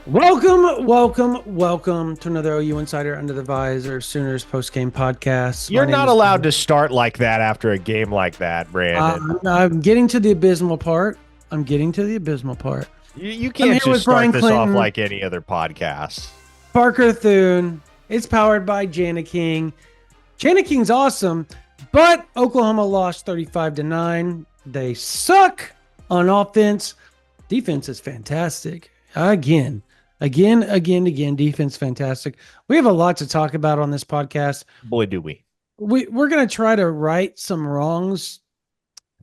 Welcome to another OU Insider Under the Visor Sooners post-game podcast. My You're name not is allowed to start like that after a game like that, Brandon. I'm getting to the abysmal part. You I'm can't here just with start Brian this off Clinton, like any other podcast. Parker Thune. It's powered by Jana King. Jana King's awesome, but Oklahoma lost 35-9. They suck on offense. Defense is fantastic. Again. Defense fantastic. We have a lot to talk about on this podcast. Boy, do we. We're going to try to right some wrongs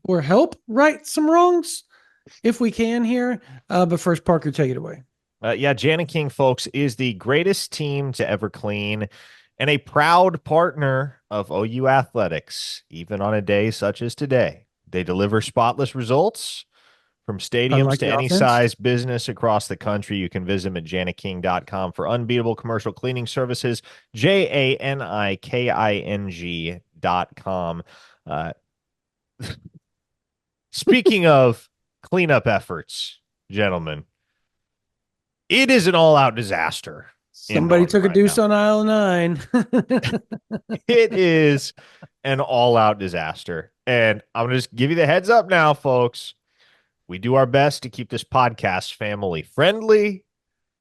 or help right some wrongs if we can here. But first, Parker, take it away. Jana King, folks, is the greatest team to ever clean and a proud partner of OU Athletics, even on a day such as today. They deliver spotless results from stadiums Unlike to the any offense. size business across the country. You can visit them at janiking.com for unbeatable commercial cleaning services. JANIKING.com. Speaking of cleanup efforts, gentlemen, it is an all-out disaster in Somebody Norman took a right deuce now. on aisle 9. It is an all-out disaster. And I'm going to just give you the heads up now, folks. We do our best to keep this podcast family friendly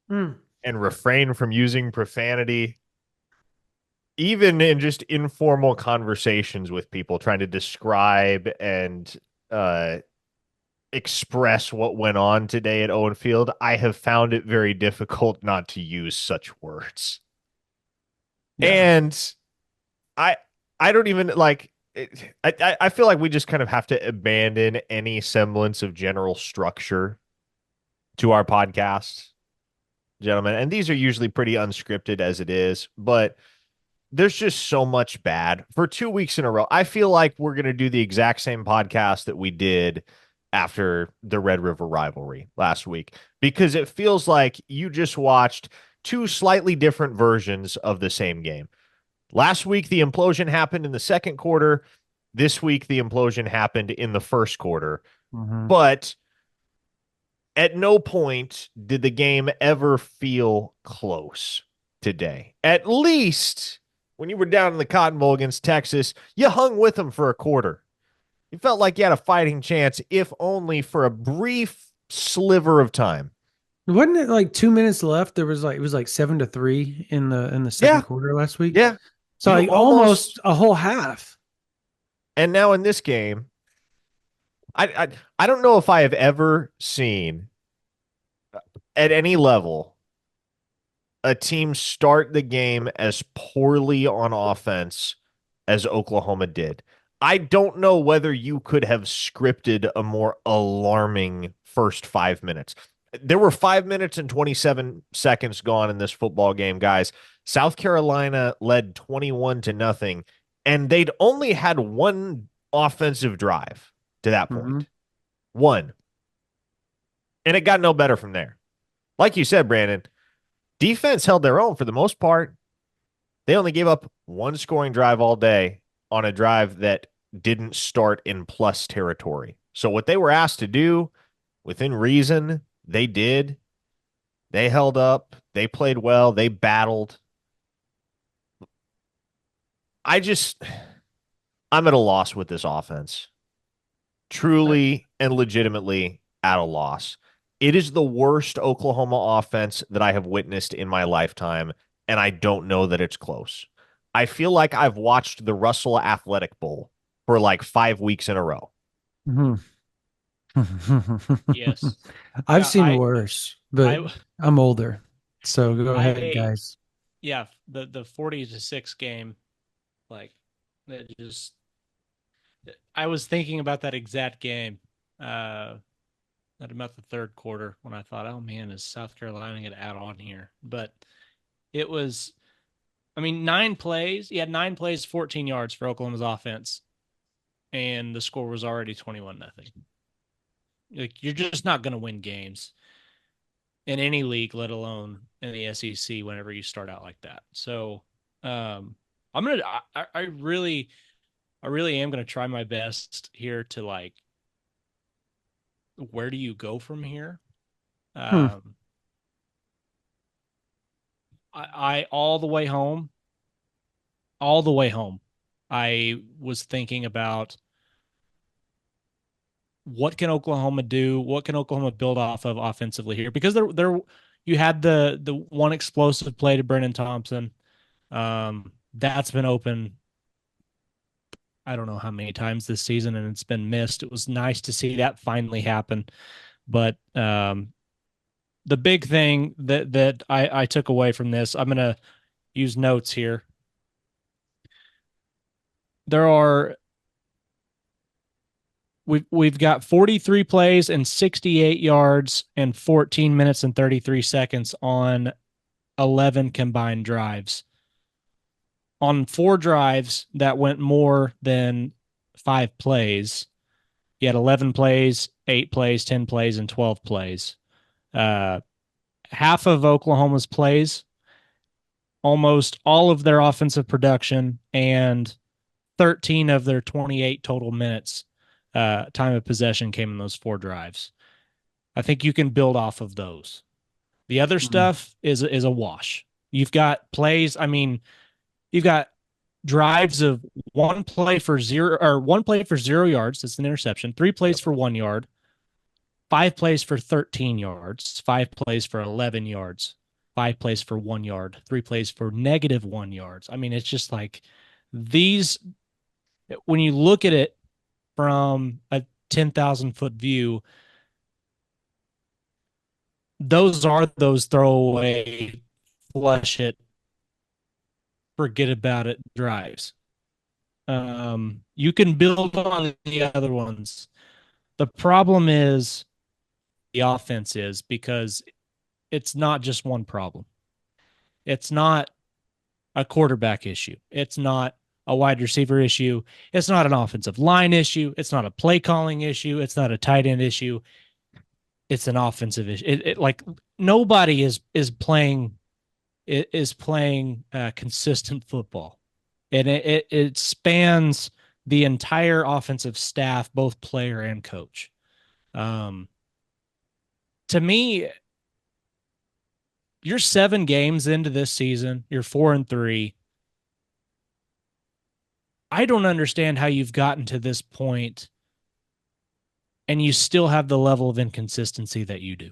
and refrain from using profanity, even in just informal conversations with people trying to describe and express what went on today at Owen Field. I have found it very difficult not to use such words. Yeah. And I don't even like I feel like we just kind of have to abandon any semblance of general structure to our podcast, gentlemen. And these are usually pretty unscripted as it is, but there's just so much bad for 2 weeks in a row. I feel like we're going to do the exact same podcast that we did after the Red River rivalry last week, because it feels like you just watched two slightly different versions of the same game. Last week, the implosion happened in the second quarter. This week, the implosion happened in the first quarter. But at no point did the game ever feel close today. At least when you were down in the Cotton Bowl against Texas, you hung with them for a quarter. You felt like you had a fighting chance, if only for a brief sliver of time. Wasn't it like 2 minutes left? It was like 7-3 in the second Yeah, quarter last week. yeah. So You like almost, almost a whole half. and now in this game, I don't know if I have ever seen at any level a team start the game as poorly on offense as Oklahoma did. I don't know whether you could have scripted a more alarming first 5 minutes. There were 5 minutes and 27 seconds gone in this football game, guys. South Carolina led 21-0, and they'd only had one offensive drive to that point. One. And it got no better from there. Like you said, Brandon, defense held their own for the most part. They only gave up one scoring drive all day on a drive that didn't start in plus territory. So what they were asked to do, within reason, they did. They held up. They played well. They battled. I'm at a loss with this offense. Truly and legitimately at a loss. It is the worst Oklahoma offense that I have witnessed in my lifetime, and I don't know that it's close. I feel like I've watched the Russell Athletic Bowl for like 5 weeks in a row. Yes. I've Yeah, seen worse, but I, I'm older. So go ahead, I, guys. yeah, the 40-6 game, like, it just, I was thinking about that exact game, at about the third quarter when I thought, oh man, is South Carolina going to add on here? But it was, I mean, 9 plays. He had 9 plays, 14 yards for Oklahoma's offense, and the score was already 21-0. Like, you're just not going to win games in any league, let alone in the SEC, whenever you start out like that. So I really am gonna try my best here to, like, where do you go from here? I all the way home, I was thinking about what can Oklahoma do? What can Oklahoma build off of offensively here? Because there you had the one explosive play to Brennan Thompson. That's been open I don't know how many times this season, and it's been missed. It was nice to see that finally happen. But the big thing that I took away from this, I'm gonna use notes here. There are we've got 43 plays and 68 yards and 14 minutes and 33 seconds on 11 combined drives. On 4 drives that went more than 5 plays, you had 11 plays, 8 plays, 10 plays, and 12 plays. Half of Oklahoma's plays, almost all of their offensive production, and 13 of their 28 total minutes time of possession came in those 4 drives. I think you can build off of those. The other stuff is a wash. You've got plays. I mean, you've got drives of 1 play for 0 yards. That's an interception. 3 plays for 1 yard. 5 plays for 13 yards. 5 plays for 11 yards. 5 plays for 1 yard. 3 plays for -1 yards. I mean, it's just like these. When you look at it from a 10,000-foot view, those are those throwaway, flush it, forget about it drives. You can build on the other ones. The problem is the offense is because it's not just one problem. It's not a quarterback issue. It's not a wide receiver issue. It's not an offensive line issue. It's not a play calling issue. It's not a tight end issue. It's an offensive issue. Like nobody is playing consistent football, and it spans the entire offensive staff, both player and coach. To me, you're 7 games into this season. You're 4-3. I don't understand how you've gotten to this point and you still have the level of inconsistency that you do.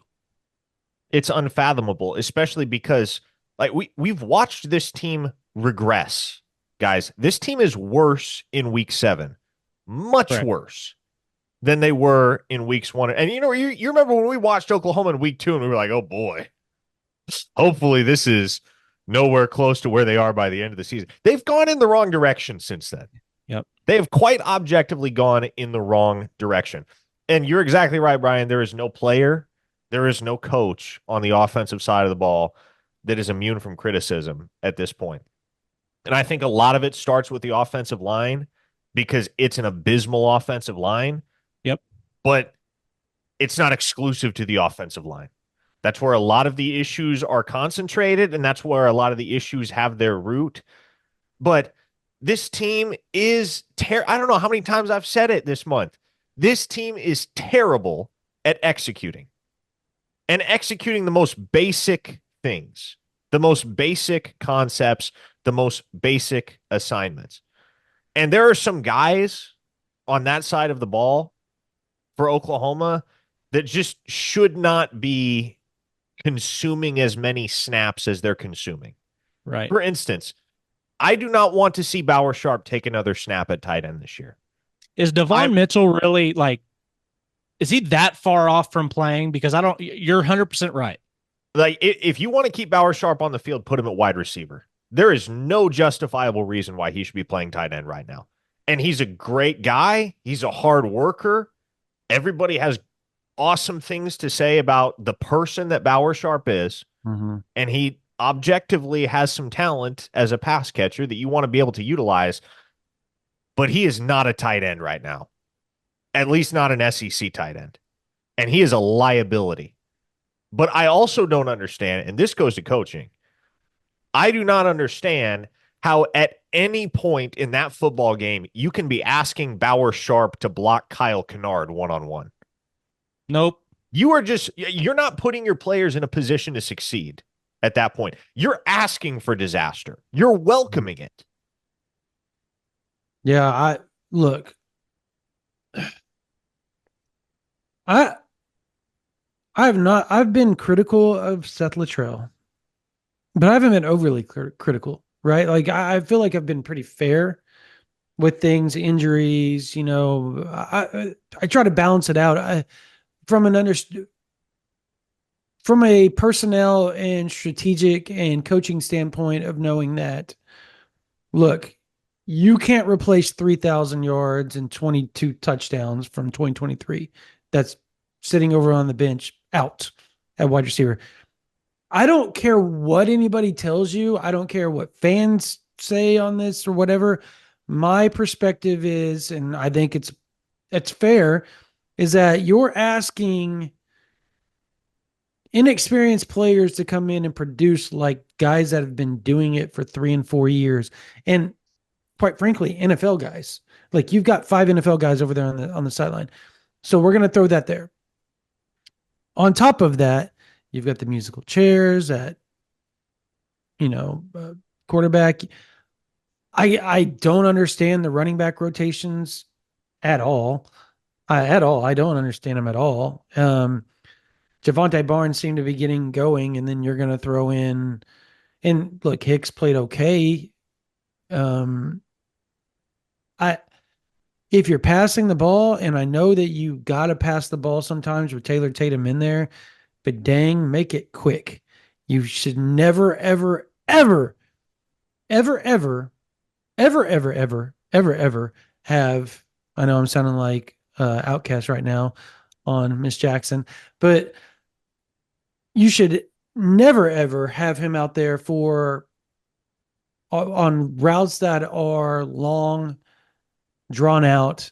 It's unfathomable, especially because like we've watched this team regress, guys. This team is worse in week 7, much Correct. worse than they were in weeks 1. And you remember when we watched Oklahoma in week 2 and we were like, oh boy, hopefully this is nowhere close to where they are by the end of the season. They've gone in the wrong direction since then. Yep. They have quite objectively gone in the wrong direction. And you're exactly right, Brian. There is no player, there is no coach on the offensive side of the ball that is immune from criticism at this point. And I think a lot of it starts with the offensive line because it's an abysmal offensive line. Yep. But it's not exclusive to the offensive line. That's where a lot of the issues are concentrated, and that's where a lot of the issues have their root. But this team is I don't know how many times I've said it this month. This team is terrible at executing. And executing the most basic things, the most basic concepts, the most basic assignments. And there are some guys on that side of the ball for Oklahoma that just should not be consuming as many snaps as they're consuming. Right. For instance, I do not want to see Bauer Sharp take another snap at tight end this year. Is Devon Mitchell really is he that far off from playing? Because you're 100% right. Like if you want to keep Bauer Sharp on the field, put him at wide receiver. There is no justifiable reason why he should be playing tight end right now. And he's a great guy. He's a hard worker. Everybody has awesome things to say about the person that Bauer Sharp is. Mm-hmm. And he objectively has some talent as a pass catcher that you want to be able to utilize. But he is not a tight end right now, at least not an SEC tight end. And he is a liability. But I also don't understand, and this goes to coaching, I do not understand how at any point in that football game you can be asking Bauer Sharp to block Kyle Kennard one-on-one. Nope. You're not putting your players in a position to succeed. at that point. You're asking for disaster. You're welcoming it. Yeah, I look. I I've been critical of Seth Luttrell, but I haven't been overly critical, right? Like I feel like I've been pretty fair with things, injuries. I try to balance it out. From an from a personnel and strategic and coaching standpoint of knowing that, look, you can't replace 3,000 yards and 22 touchdowns from 2023. That's sitting over on the bench out at wide receiver. I don't care what anybody tells you. I don't care what fans say on this or whatever. My perspective is, and I think it's fair, is that you're asking inexperienced players to come in and produce like guys that have been doing it for 3 and 4 years. And quite frankly, NFL guys. Like you've got 5 NFL guys over there on the sideline. So we're going to throw that there. On top of that, you've got the musical chairs at, quarterback. I don't understand the running back rotations at all. I don't understand them at all. Javonte Barnes seemed to be getting going, and then you're going to throw in, and look, Hicks played okay. Um, I If you're passing the ball, and I know that you got to pass the ball sometimes with Taylor Tatum in there, but dang, make it quick. You should never, ever, ever, ever, ever, ever, ever, ever, ever, ever have. I know I'm sounding like Outcast right now on Miss Jackson, but you should never, ever have him out there for on routes that are long, drawn out,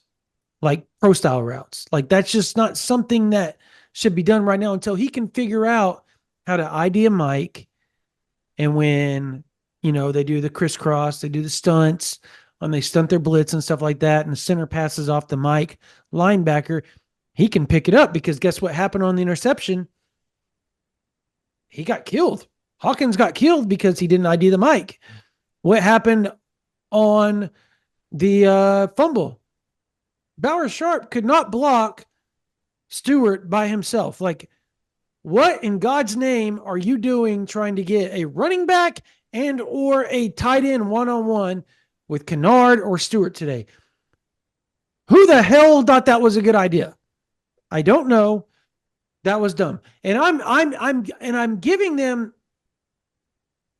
like pro style routes. Like that's just not something that should be done right now until he can figure out how to ID a mic. And when, they do the crisscross, they do the stunts, and they stunt their blitz and stuff like that, and the center passes off the mic linebacker, he can pick it up because guess what happened on the interception? He got killed. Hawkins got killed because he didn't ID the mic. What happened on the fumble? Bauer Sharp could not block Stewart by himself. Like, what in God's name are you doing trying to get a running back and or a tight end one-on-one with Kennard or Stewart today? Who the hell thought that was a good idea? I don't know. That was dumb. And I'm giving them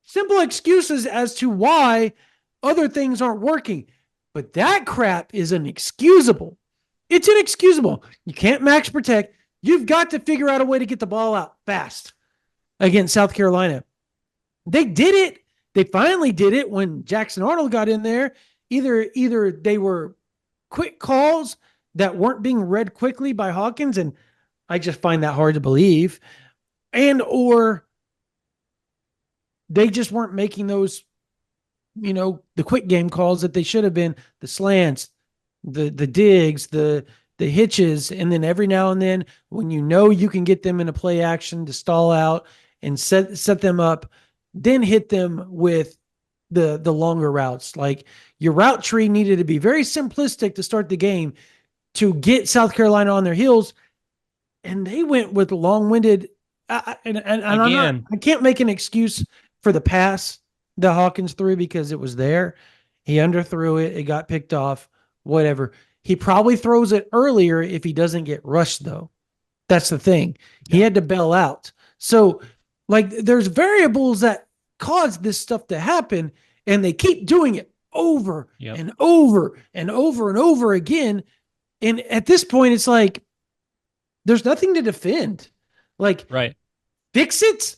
simple excuses as to why other things aren't working. But that crap is inexcusable. It's inexcusable. You can't max protect. You've got to figure out a way to get the ball out fast against South Carolina. They did it. They finally did it when Jackson Arnold got in there. Either they were quick calls that weren't being read quickly by Hawkins, and I just find that hard to believe, and or they just weren't making those, the quick game calls that they should have been, the slants, the digs, the hitches, and then every now and then when you can get them in a play action to stall out and set them up, then hit them with the longer routes. Like your route tree needed to be very simplistic to start the game to get South Carolina on their heels, and they went with long-winded. And I can't make an excuse for the pass that Hawkins threw because it was there. He underthrew it. It got picked off. Whatever. He probably throws it earlier if he doesn't get rushed, though. That's the thing. Yeah. He had to bail out. So, like, there's variables that cause this stuff to happen, and they keep doing it over and over and over and over again. And at this point, it's like, there's nothing to defend. Like, right. Fix it,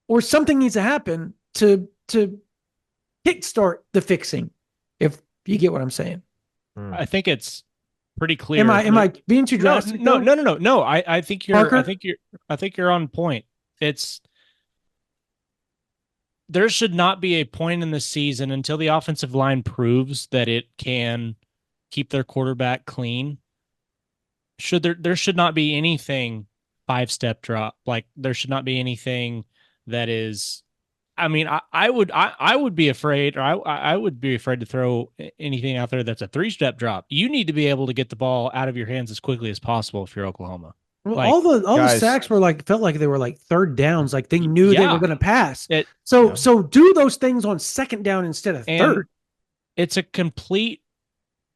or something needs to happen to kickstart the fixing. If you get what I'm saying. I think it's pretty clear. Am I being too drastic? No. I think you're Parker? I think you're on point. There should not be a point in the season until the offensive line proves that it can keep their quarterback clean. There should not be anything 5-step drop. Like there should not be anything that is. I mean, I would be afraid, or I would be afraid to throw anything out there that's a 3-step drop. You need to be able to get the ball out of your hands as quickly as possible if you're Oklahoma. Well, Like, all the guys, sacks were like felt like they were like third downs, like they knew they were yeah, going to pass. it Yeah. So do those things on second down instead of and third. it's a complete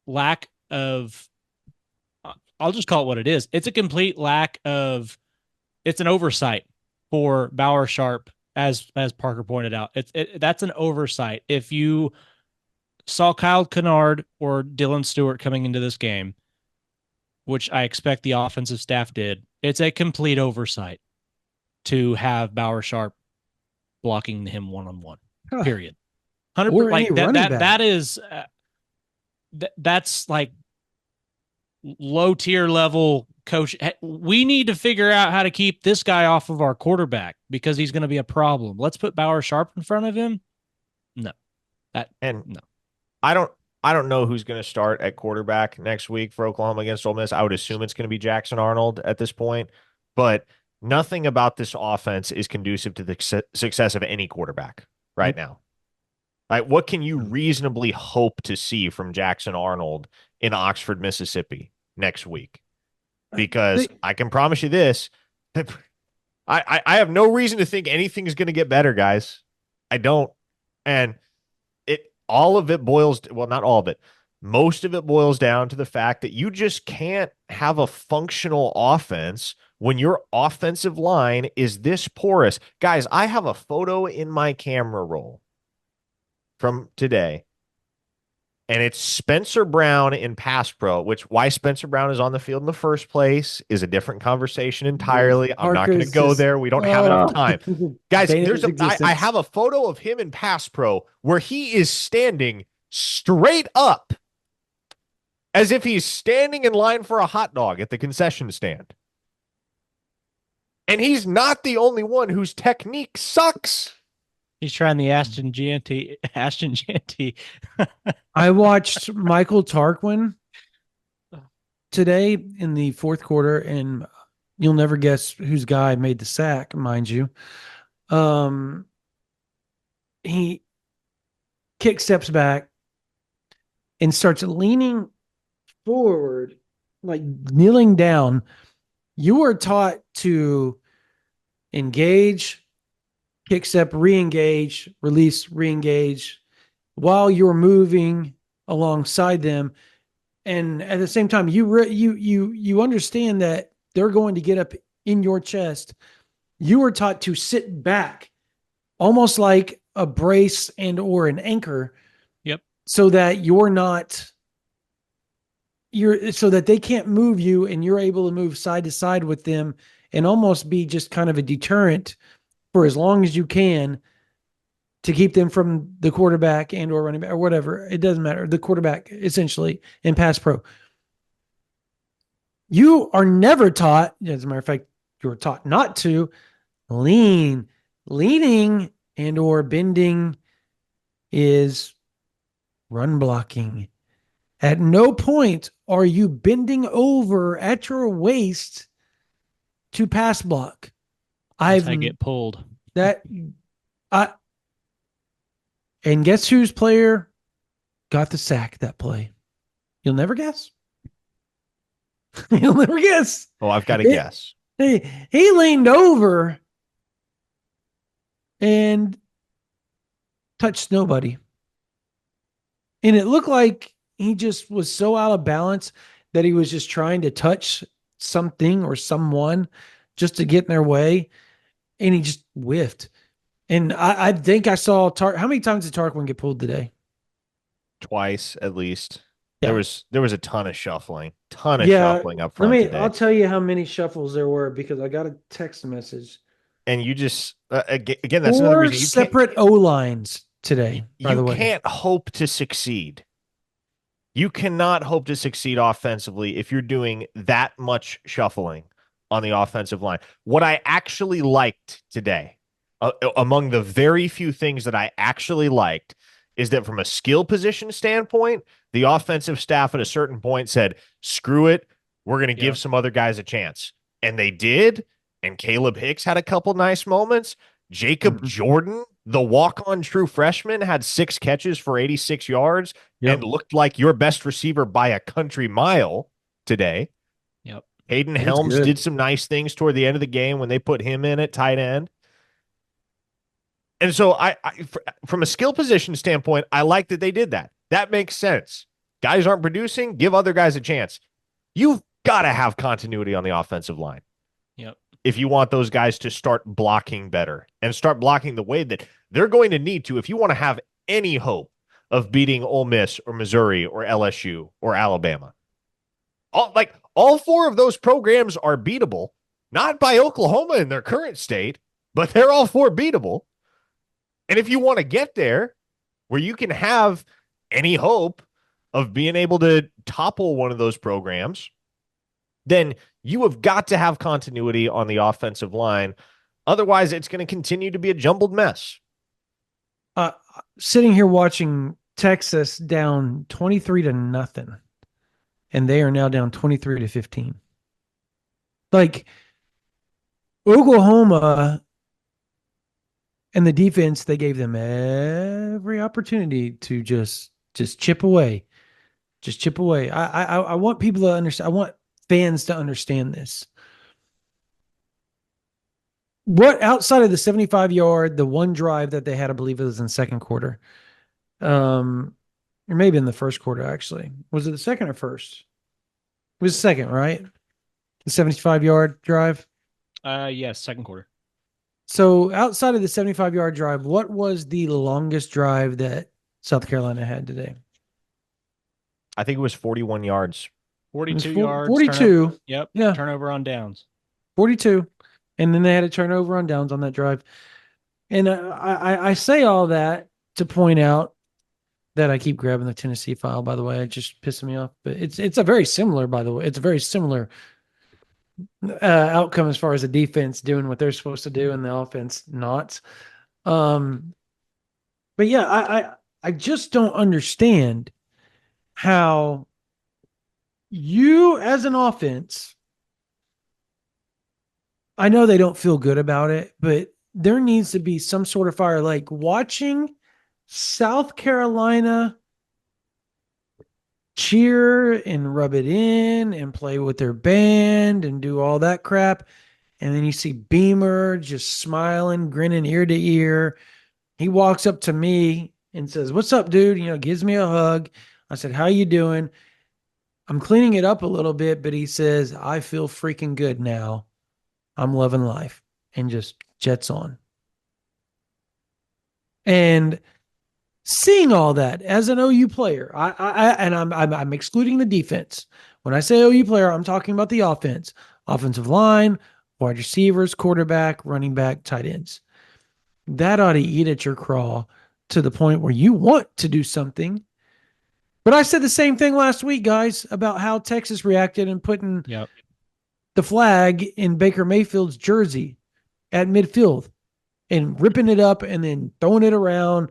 lack of. I'll just call it what it is. It's a complete lack of. It's an oversight for Bauer Sharp, as Parker pointed out. That's an oversight. If you saw Kyle Kennard or Dylan Stewart coming into this game, which I expect the offensive staff did, it's a complete oversight to have Bauer Sharp blocking him one-on-one. Huh. Period. 100%. Or Like any running back. that is that's like low tier level coach. We need to figure out how to keep this guy off of our quarterback because he's going to be a problem. Let's put Bauer Sharp in front of him. No, no. I don't know who's going to start at quarterback next week for Oklahoma against Ole Miss. I would assume it's going to be Jackson Arnold at this point, but nothing about this offense is conducive to the success of any quarterback right now. Like, what can you reasonably hope to see from Jackson Arnold in Oxford, Mississippi next week? Because I can promise you this, I have no reason to think anything is going to get better, guys. I don't. And all of it boils, well, not all of it, most of it boils down to the fact that you just can't have a functional offense when your offensive line is this porous. Guys, I have a photo in my camera roll from today, and it's Spencer Brown in pass pro, which why Spencer Brown is on the field in the first place is a different conversation entirely. I'm not going to go there. We don't have enough time. Guys, I have a photo of him in pass pro where he is standing straight up as if he's standing in line for a hot dog at the concession stand. And he's not the only one whose technique sucks. He's trying the Ashton Jeanty. I watched Michael Tarquin today in the fourth quarter, and you'll never guess whose guy made the sack, mind you. He kick steps back and starts leaning forward, like kneeling down. You are taught to engage, kick step, re-engage, release, re-engage while you're moving alongside them. And at the same time, you understand that they're going to get up in your chest. You are taught to sit back, almost like a brace and or an anchor. Yep. So that so that they can't move you and you're able to move side to side with them and almost be just kind of a deterrent for as long as you can to keep them from the quarterback and or running back or whatever. It doesn't matter. The quarterback essentially in pass pro. You are never taught, as a matter of fact, you're taught not to lean. Leaning and or bending is run blocking. At no point are you bending over at your waist to pass block. I get pulled. And guess whose player got the sack that play? You'll never guess. You'll never guess. Oh, I've got to guess. He leaned over and touched nobody. And it looked like he just was so out of balance that he was just trying to touch something or someone just to get in their way. And he just whiffed. And I think I saw how many times did Tarquin get pulled today? Twice at least. Yeah. There was a ton of shuffling. Shuffling up front today. I'll tell you how many shuffles there were because I got a text message. And you just again, that's another reason. Separate O lines today. By the way, you can't hope to succeed. You cannot hope to succeed offensively if you're doing that much shuffling on the offensive line. What I actually liked today, among the very few things that I actually liked, is that from a skill position standpoint, the offensive staff at a certain point said, screw it, we're going to give some other guys a chance. And they did. And Caleb Hicks had a couple nice moments. Jacob Jordan, the walk-on true freshman, had 6 catches for 86 yards and looked like your best receiver by a country mile today. Yep. Hayden Helms did some nice things toward the end of the game when they put him in at tight end. And so from a skill position standpoint, I like that they did that. That makes sense. Guys aren't producing, give other guys a chance. You've got to have continuity on the offensive line. Yep. If you want those guys to start blocking better and start blocking the way that they're going to need to, if you want to have any hope of beating Ole Miss or Missouri or LSU or Alabama. All 4 of those programs are beatable, not by Oklahoma in their current state, but they're all 4 beatable. And if you want to get there where you can have any hope of being able to topple one of those programs, then you have got to have continuity on the offensive line. Otherwise, it's going to continue to be a jumbled mess. Sitting here watching Texas down 23-0, and they are now down 23-15. Like, Oklahoma and the defense, they gave them every opportunity to just chip away. Just chip away. I want people to understand. I want fans to understand this. What outside of the 75-yard, the one drive that they had, I believe it was in the second quarter. Or maybe in the first quarter, actually. Was it the second or first? It was the second, right? The 75-yard drive? Yes, second quarter. So outside of the 75-yard drive, what was the longest drive that South Carolina had today? I think it was 41 yards. 42 yards. 42. Yep. Yeah. Turnover on downs. 42. And then they had a turnover on downs on that drive. And I say all that to point out that I keep grabbing the Tennessee file, by the way. It just pisses me off. But it's a very similar, by the way. It's a very similar outcome as far as the defense doing what they're supposed to do and the offense not. But yeah, I just don't understand how you as an offense, I know they don't feel good about it, but there needs to be some sort of fire. Like watching South Carolina cheer and rub it in and play with their band and do all that crap. And then you see Beamer just smiling, grinning ear to ear. He walks up to me and says, "What's up, dude?" Gives me a hug. I said, "How you doing?" I'm cleaning it up a little bit, but he says, "I feel freaking good now. I'm loving life," and just jets on. And seeing all that as an OU player, I'm excluding the defense. When I say OU player, I'm talking about the offense, offensive line, wide receivers, quarterback, running back, tight ends. That ought to eat at your craw to the point where you want to do something. But I said the same thing last week, guys, about how Texas reacted and putting the flag in Baker Mayfield's jersey at midfield and ripping it up and then throwing it around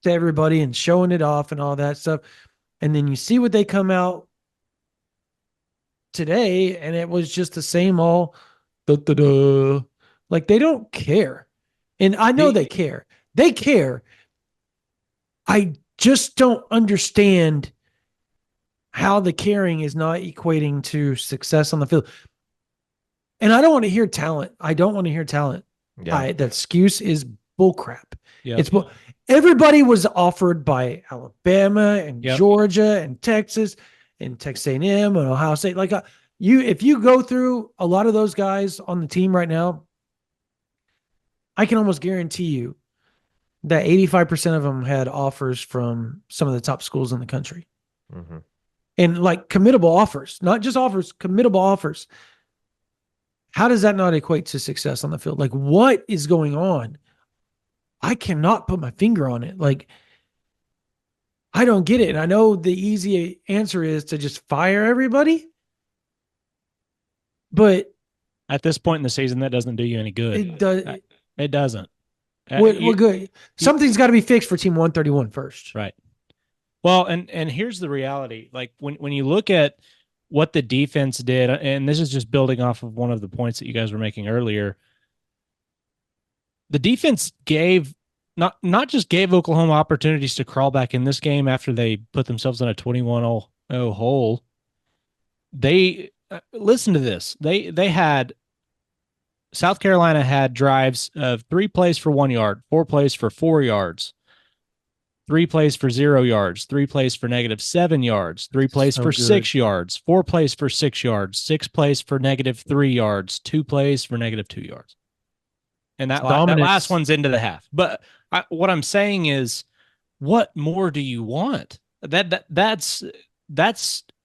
to everybody and showing it off and all that stuff. And then you see what they come out today, and it was just the same all like they don't care. And I know they care. They care. I just don't understand how the caring is not equating to success on the field. And I don't want to hear talent. Yeah. That excuse is bullcrap. Yeah. Everybody was offered by Alabama and Georgia and Texas and Texas A&M and Ohio State. Like if you go through a lot of those guys on the team right now, I can almost guarantee you that 85% of them had offers from some of the top schools in the country. Mm-hmm. And like committable offers, not just offers, committable offers. How does that not equate to success on the field? Like, what is going on? I cannot put my finger on it. Like, I don't get it. And I know the easy answer is to just fire everybody. But at this point in the season, that doesn't do you any good. It doesn't. Well, good. Something's got to be fixed for Team 131 first. Right. Well, and here's the reality. Like when you look at what the defense did, and this is just building off of one of the points that you guys were making earlier, the defense gave not just gave Oklahoma opportunities to crawl back in this game after they put themselves in a 21-0 hole. They listen to this. They had South Carolina had drives of 3 plays for 1 yard, 4 plays for 4 yards, 3 plays for 0 yards, 3 plays for -7 yards, 3 plays So for good. 6 yards, 4 plays for 6 yards, 6 plays for -3 yards, 2 plays for -2 yards. And that Dominance. last one's into the half. But what I'm saying is, what more do you want? That's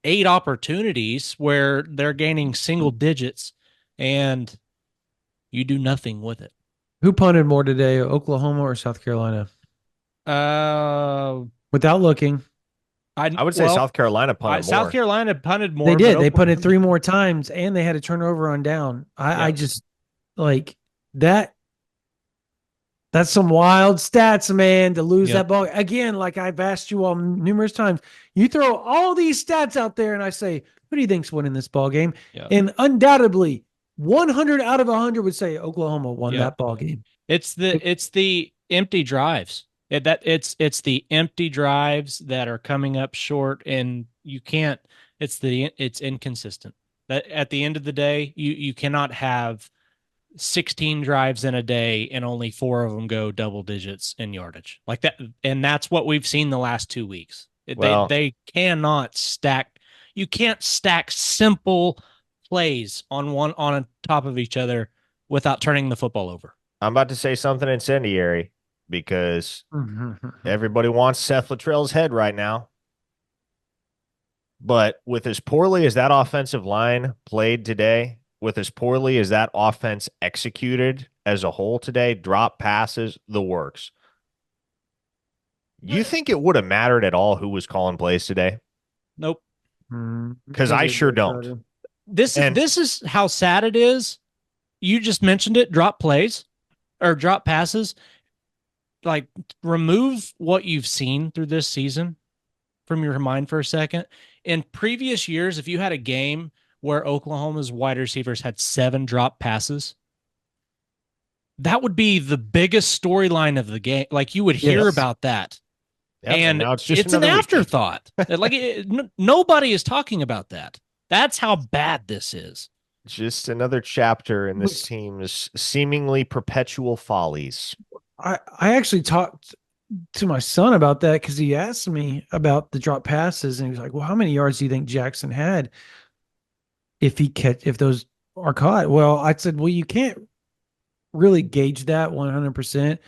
8 opportunities where they're gaining single digits, and you do nothing with it. Who punted more today, Oklahoma or South Carolina? Without looking, I would say South Carolina punted more. South Carolina punted more. they did. but They Oklahoma- punted 3 more times, and they had a turnover on down. I Yeah. just like that. That's some wild stats, man, to lose Yep. that ball. Again, like I've asked you all numerous times, you throw all these stats out there and I say, who do you think's winning this ball game? Yep. And undoubtedly, 100 out of 100 would say Oklahoma won Yep. that ball game. It's the empty drives. It's the empty drives that are coming up short, and you can't. It's inconsistent. That at the end of the day, you cannot have 16 drives in a day and only 4 of them go double digits in yardage like that. And that's what we've seen the last 2 weeks. Well- They cannot stack. You can't stack simple plays on top of each other without turning the football over. I'm about to say something incendiary because everybody wants Seth Luttrell's head right now. But with as poorly as that offensive line played today, with as poorly as that offense executed as a whole today, drop passes, the works. You think it would have mattered at all who was calling plays today? Nope. Because I sure don't. This is how sad it is. You just mentioned it, drop plays or drop passes. Like, remove what you've seen through this season from your mind for a second. In previous years, if you had a game where Oklahoma's wide receivers had 7 drop passes, that would be the biggest storyline of the game. Like, you would hear about that. Yep, and now it's just it's an another week. afterthought. Like, nobody is talking about that. That's how bad this is. Just another chapter in this team's seemingly perpetual follies. I actually talked to my son about that because he asked me about the drop passes, and he was like, well, how many yards do you think Jackson had if those are caught? Well, I said, well, you can't really gauge that 100%.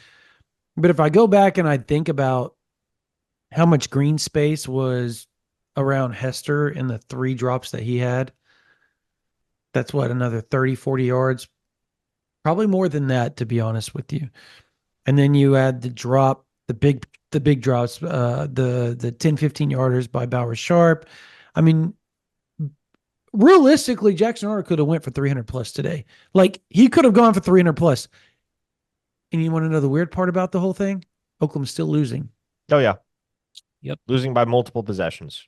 But if I go back and I think about how much green space was around Hester in the 3 drops that he had, that's what, another 30, 40 yards, probably more than that, to be honest with you. And then you add the big drops, the 10, 15 yarders by Bauer Sharp. I mean, realistically, Jackson Arnold could have went for 300 plus today. Like, he could have gone for 300 plus. And you want to know the weird part about the whole thing? Oklahoma's still losing. Oh, yeah. Yep. Losing by multiple possessions.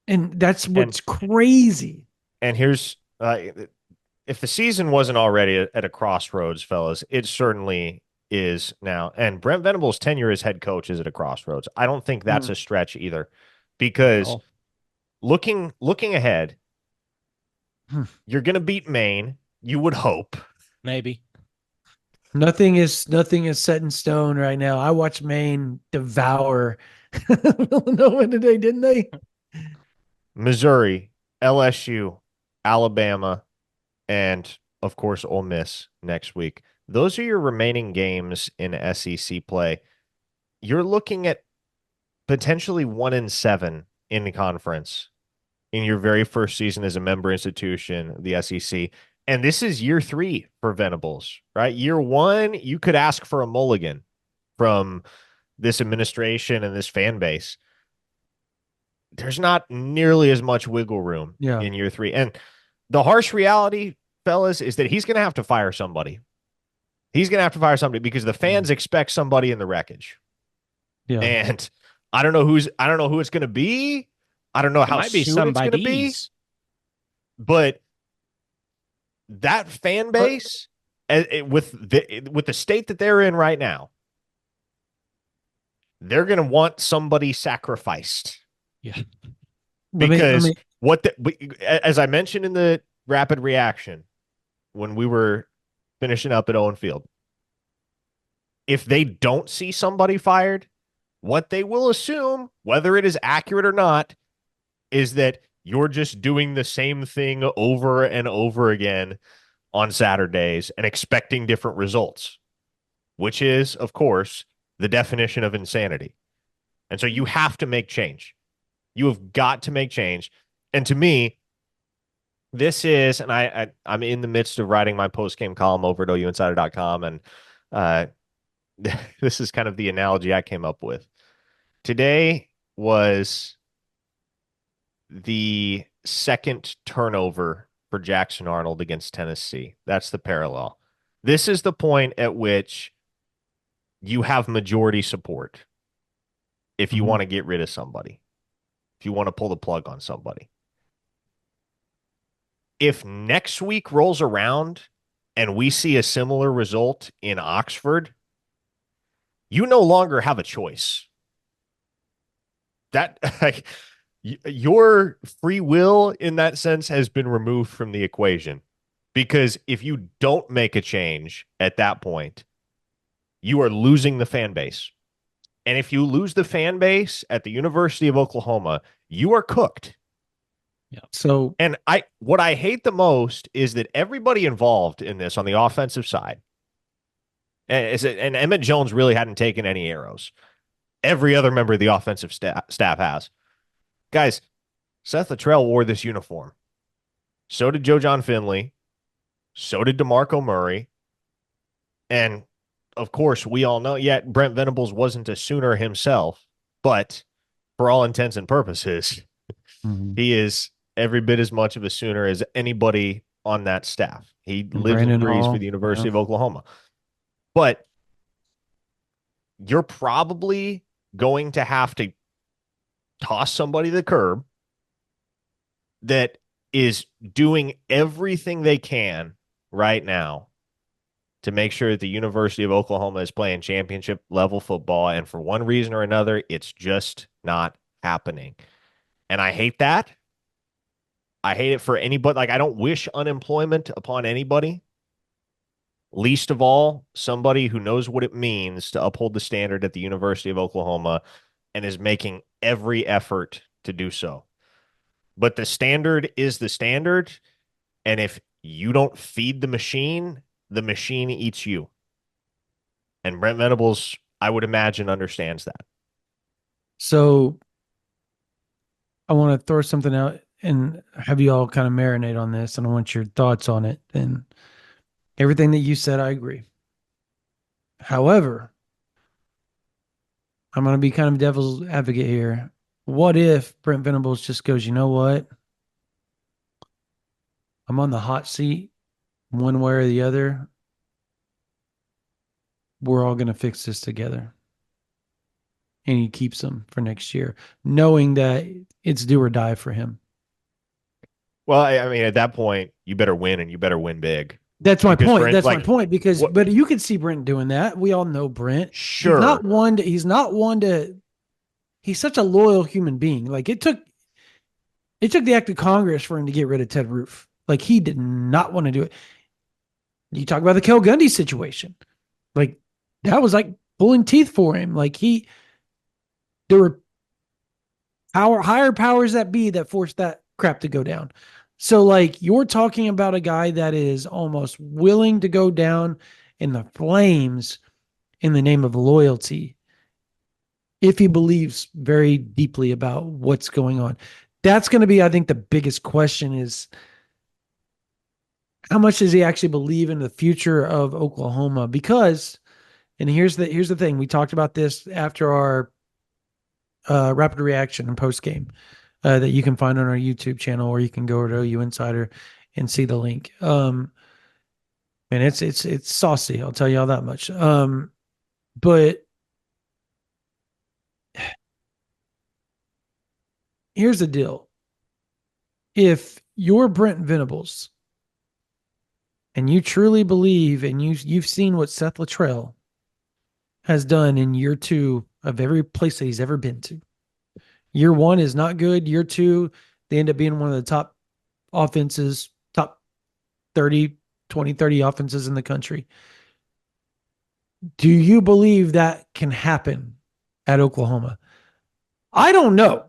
And that's what's crazy. And here's, if the season wasn't already at a crossroads, fellas, it certainly is now. And Brent Venables' tenure as head coach is at a crossroads. I don't think that's a stretch either, because looking ahead, you're going to beat Maine. You would hope. Maybe. Nothing is set in stone right now. I watched Maine devour Villanova today, didn't they? Missouri, LSU, Alabama, and of course Ole Miss next week. Those are your remaining games in SEC play. You're looking at potentially 1-7 in the conference in your very first season as a member institution, the SEC. And this is year 3 for Venables, right? Year 1, you could ask for a mulligan from this administration and this fan base. There's not nearly as much wiggle room in year 3. And the harsh reality, fellas, is that he's going to have to fire somebody. He's going to have to fire somebody because the fans expect somebody in the wreckage. Yeah. And I don't know who it's going to be. I don't know how soon it's going to be. But that fan base with the state that they're in right now, they're going to want somebody sacrificed. Yeah. Because as I mentioned in the rapid reaction when we were finishing up at Owen Field, if they don't see somebody fired, what they will assume, whether it is accurate or not, is that you're just doing the same thing over and over again on Saturdays and expecting different results, which is, of course, the definition of insanity. And so you have to make change. You have got to make change. And to me, this is, and I'm in the midst of writing my post-game column over at ouinsider.com, and this is kind of the analogy I came up with. Today was the second turnover for Jackson Arnold against Tennessee. That's the parallel. This is the point at which you have majority support if you want to get rid of somebody, if you want to pull the plug on somebody. If next week rolls around and we see a similar result in Oxford, you no longer have a choice. That your free will in that sense has been removed from the equation, because if you don't make a change at that point, you are losing the fan base. And if you lose the fan base at the University of Oklahoma, you are cooked. Yeah. So, and what I hate the most is that everybody involved in this on the offensive side, and Emmett Jones really hadn't taken any arrows. Every other member of the offensive staff has. Guys, Seth Luttrell wore this uniform. So did Joe John Finley. So did DeMarco Murray. And, of course, we all know, yet Brent Venables wasn't a Sooner himself, but for all intents and purposes, he is every bit as much of a Sooner as anybody on that staff. He lives and breathes for the University of Oklahoma. But you're probably going to have to toss somebody to the curb that is doing everything they can right now to make sure that the University of Oklahoma is playing championship level football. And for one reason or another, it's just not happening. And I hate that. I hate it for anybody. Like, I don't wish unemployment upon anybody. Least of all, somebody who knows what it means to uphold the standard at the University of Oklahoma and is making every effort to do so. But the standard is the standard. And if you don't feed the machine eats you. And Brent Venables, I would imagine, understands that. So I want to throw something out and have you all kind of marinate on this, and I want your thoughts on it. And everything that you said, I agree. However, I'm going to be kind of devil's advocate here. What if Brent Venables just goes, you know what? I'm on the hot seat one way or the other. We're all going to fix this together. And he keeps them for next year, knowing that it's do or die for him. Well, I mean, at that point, you better win, and you better win big. That's my point. Brent, my point. Because, but you can see Brent doing that. We all know Brent. Sure. He's not one to, he's such a loyal human being. Like, it took the act of Congress for him to get rid of Ted Roof. Like, he did not want to do it. You talk about the Kel Gundy situation. Like, that was like pulling teeth for him. Like, there were higher powers that be that forced that crap to go down. So, like, you're talking about a guy that is almost willing to go down in the flames in the name of loyalty if he believes very deeply about what's going on. That's going to be, I think, the biggest question is, how much does he actually believe in the future of Oklahoma? Because, and here's the thing, we talked about this after our rapid reaction and post game that you can find on our YouTube channel, or you can go to OU Insider and see the link. And it's saucy, I'll tell you all that much. But here's the deal. If you're Brent Venables and you truly believe, and you've seen what Seth Luttrell has done in year 2 of every place that he's ever been to. Year 1 is not good. Year 2, they end up being one of the top offenses, top 30, 20, 30 offenses in the country. Do you believe that can happen at Oklahoma? I don't know.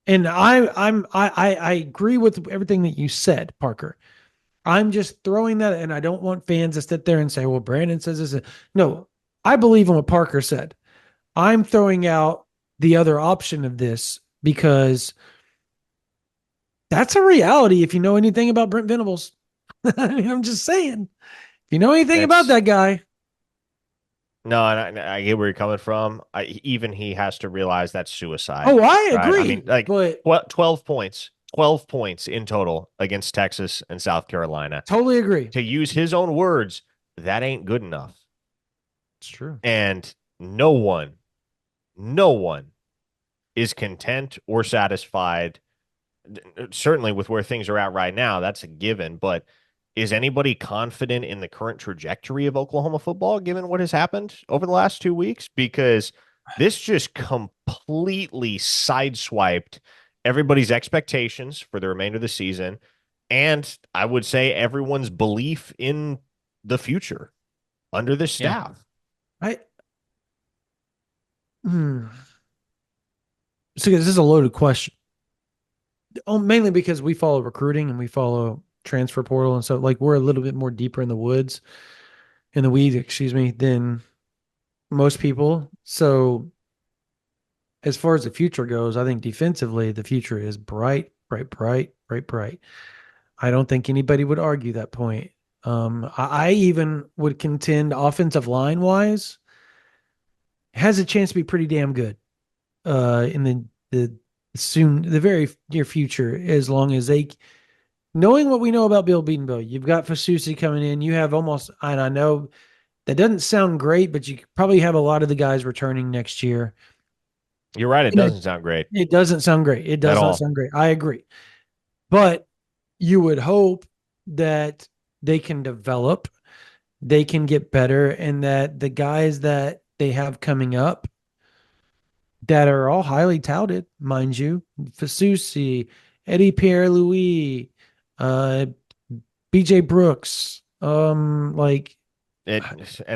And I agree with everything that you said, Parker. I'm just throwing that, and I don't want fans to sit there and say, well, Brandon says this. No, I believe in what Parker said. I'm throwing out the other option of this because that's a reality if you know anything about Brent Venables. I mean, I'm just saying. If you know anything about that guy. No, and I get where you're coming from. Even he has to realize that's suicide. Oh, I right? agree. I mean, like, but 12 points. 12 points in total against Texas and South Carolina. Totally agree. To use his own words, that ain't good enough. It's true. And no one is content or satisfied, certainly with where things are at right now. That's a given. But is anybody confident in the current trajectory of Oklahoma football, given what has happened over the last 2 weeks? Because this just completely sideswiped everybody's expectations for the remainder of the season. And I would say everyone's belief in the future under this staff. So this is a loaded question. Mainly because we follow recruiting and we follow transfer portal. And so like we're a little bit more deeper in the weeds, excuse me, than most people. So as far as the future goes, I think defensively, the future is bright, bright, bright, bright, bright. I don't think anybody would argue that point. I even would contend offensive line wise has a chance to be pretty damn good in the very near future, as long as they, knowing what we know about Bill Beatonville. You've got Fasusi coming in. You have almost, and I know that doesn't sound great, but you probably have a lot of the guys returning next year. You're right. It doesn't sound great. It doesn't sound great. It does not sound great. I agree. But you would hope that they can develop, they can get better, and that the guys that they have coming up that are all highly touted, mind you, Fasusi, Eddie Pierre-Louis, BJ Brooks, and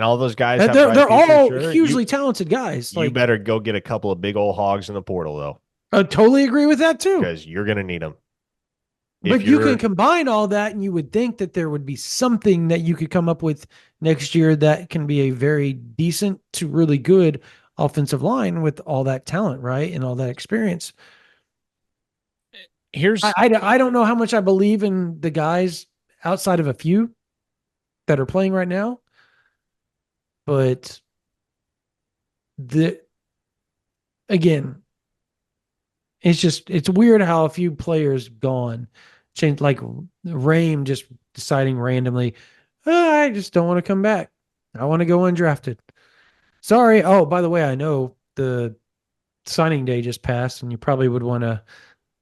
all those guys, they're all hugely talented guys. You better go get a couple of big old hogs in the portal, though. I totally agree with that too, because you're going to need them. But you can combine all that, and you would think that there would be something that you could come up with next year that can be a very decent to really good offensive line with all that talent, right, and all that experience. I don't know how much I believe in the guys outside of a few that are playing right now, but again, it's weird how a few players gone, change, like Rame just deciding randomly, I just don't want to come back. I want to go undrafted. Sorry. Oh, by the way, I know the signing day just passed, and you probably would want to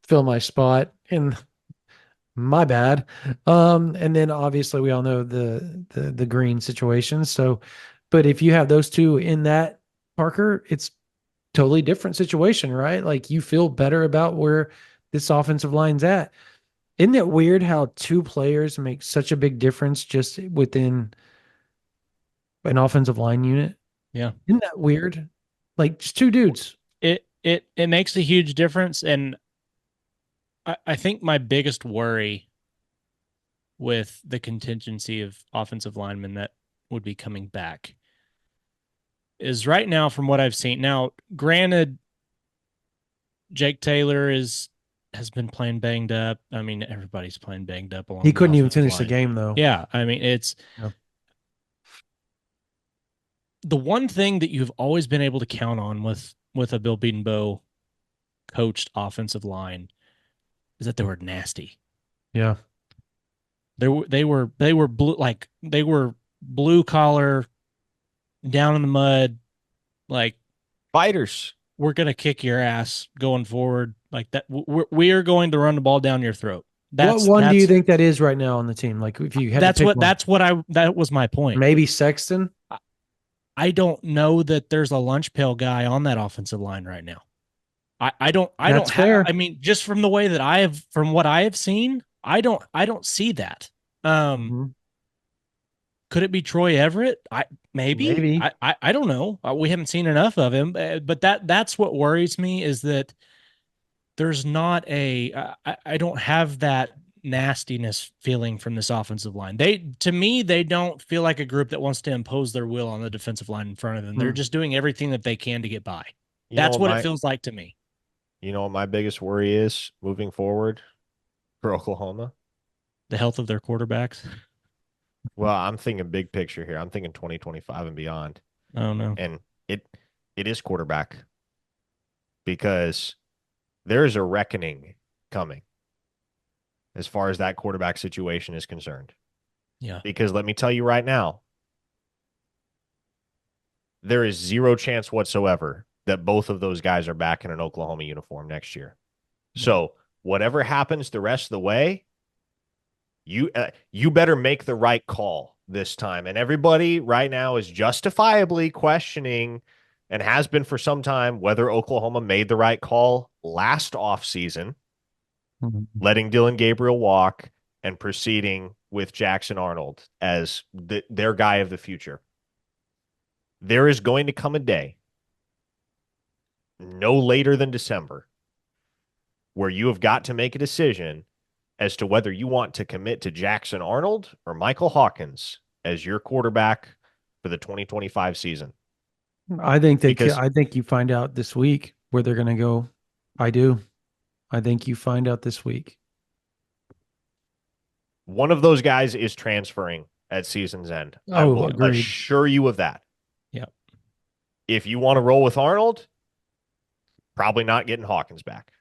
fill my spot. And my bad. And then obviously we all know the Green situation. So, but if you have those two in that, Parker, it's totally different situation, right? Like you feel better about where this offensive line's at. Isn't it weird how two players make such a big difference just within an offensive line unit? Yeah. Isn't that weird? Like just two dudes. It makes a huge difference. And I think my biggest worry with the contingency of offensive linemen that would be coming back is right now, from what I've seen. Now, granted, Jake Taylor has been playing banged up. I mean, everybody's playing banged up. He couldn't even finish the game, though. Yeah, I mean, it's the one thing that you've always been able to count on with a Bill Beatonbow coached offensive line is that they were nasty. Yeah, they were blue, like they were blue collar, down in the mud, like fighters. We're gonna kick your ass going forward, like that. We are going to run the ball down your throat. What one do you think that is right now on the team? Like if you had to pick one. That was my point. Maybe Sexton. I don't know that there's a lunch pail guy on that offensive line right now. I don't fair. I mean, just from the way that from what I have seen, I don't see that. Could it be Troy Everett? Maybe. I don't know. We haven't seen enough of him, but that's what worries me is that there's not I don't have that nastiness feeling from this offensive line. To me, they don't feel like a group that wants to impose their will on the defensive line in front of them. They're just doing everything that they can to get by. That's what it feels like to me. You know what my biggest worry is moving forward for Oklahoma? The health of their quarterbacks. Well, I'm thinking big picture here. I'm thinking 2025 and beyond. Oh no. And it is quarterback, because there's a reckoning coming as far as that quarterback situation is concerned. Yeah. Because let me tell you right now, there is zero chance whatsoever that both of those guys are back in an Oklahoma uniform next year. So whatever happens the rest of the way, you better make the right call this time. And everybody right now is justifiably questioning, and has been for some time, whether Oklahoma made the right call last offseason, letting Dylan Gabriel walk and proceeding with Jackson Arnold as their guy of the future. There is going to come a day, no later than December, where you have got to make a decision as to whether you want to commit to Jackson Arnold or Michael Hawkins as your quarterback for the 2025 season. I think you find out this week where they're going to go. I do. I think you find out this week. One of those guys is transferring at season's end. Oh, I will agreed. assure you of that. Yeah. If you want to roll with Arnold, probably not getting Hawkins back.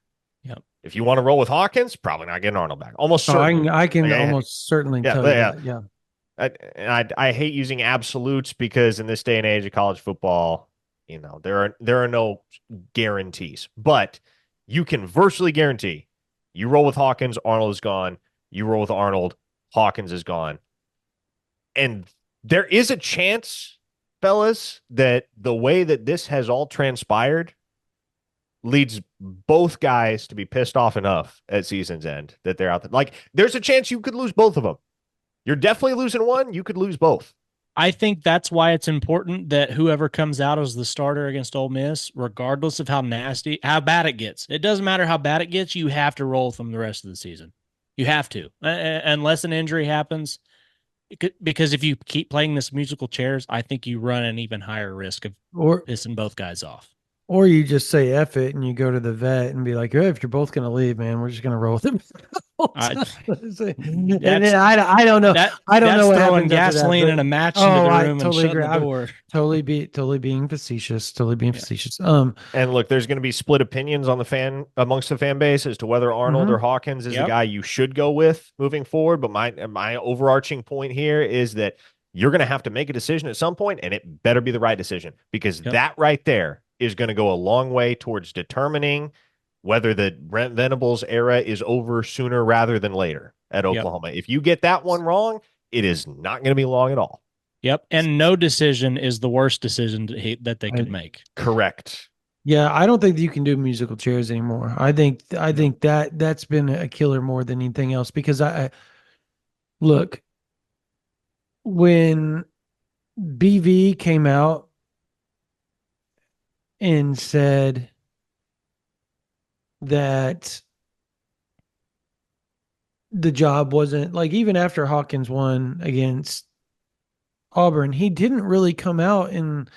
Yep. If you want to roll with Hawkins, probably not getting Arnold back. Almost certainly. I can almost certainly tell you that. Yeah. I hate using absolutes, because in this day and age of college football, there are no guarantees. But you can virtually guarantee you roll with Hawkins, Arnold is gone. You roll with Arnold, Hawkins is gone. And there is a chance, fellas, that the way that this has all transpired leads both guys to be pissed off enough at season's end that they're out there. Like, there's a chance you could lose both of them. You're definitely losing one. You could lose both. I think that's why it's important that whoever comes out as the starter against Ole Miss, regardless of how bad it gets, it doesn't matter how bad it gets, you have to roll with them the rest of the season. You have to, unless an injury happens. Because if you keep playing this musical chairs, I think you run an even higher risk of pissing both guys off. Or you just say F it and you go to the vet and be like, oh, if you're both going to leave, man, we're just going to roll with him. And then I don't know. I don't know what throwing happens gasoline in a match into the room and shutting the door. Totally being facetious. Facetious. And look, there's going to be split opinions on amongst the fan base as to whether Arnold or Hawkins is the guy you should go with moving forward. But my overarching point here is that you're going to have to make a decision at some point, and it better be the right decision, because that right there is going to go a long way towards determining whether the Brent Venables era is over sooner rather than later at Oklahoma. If you get that one wrong, it is not going to be long at all. Yep. And no decision is the worst decision that they could make. Correct. Yeah, I don't think that you can do musical chairs anymore. I think that's been a killer more than anything else, because I look, when BV came out and said that the job wasn't, like, even after Hawkins won against Auburn, he didn't really come out and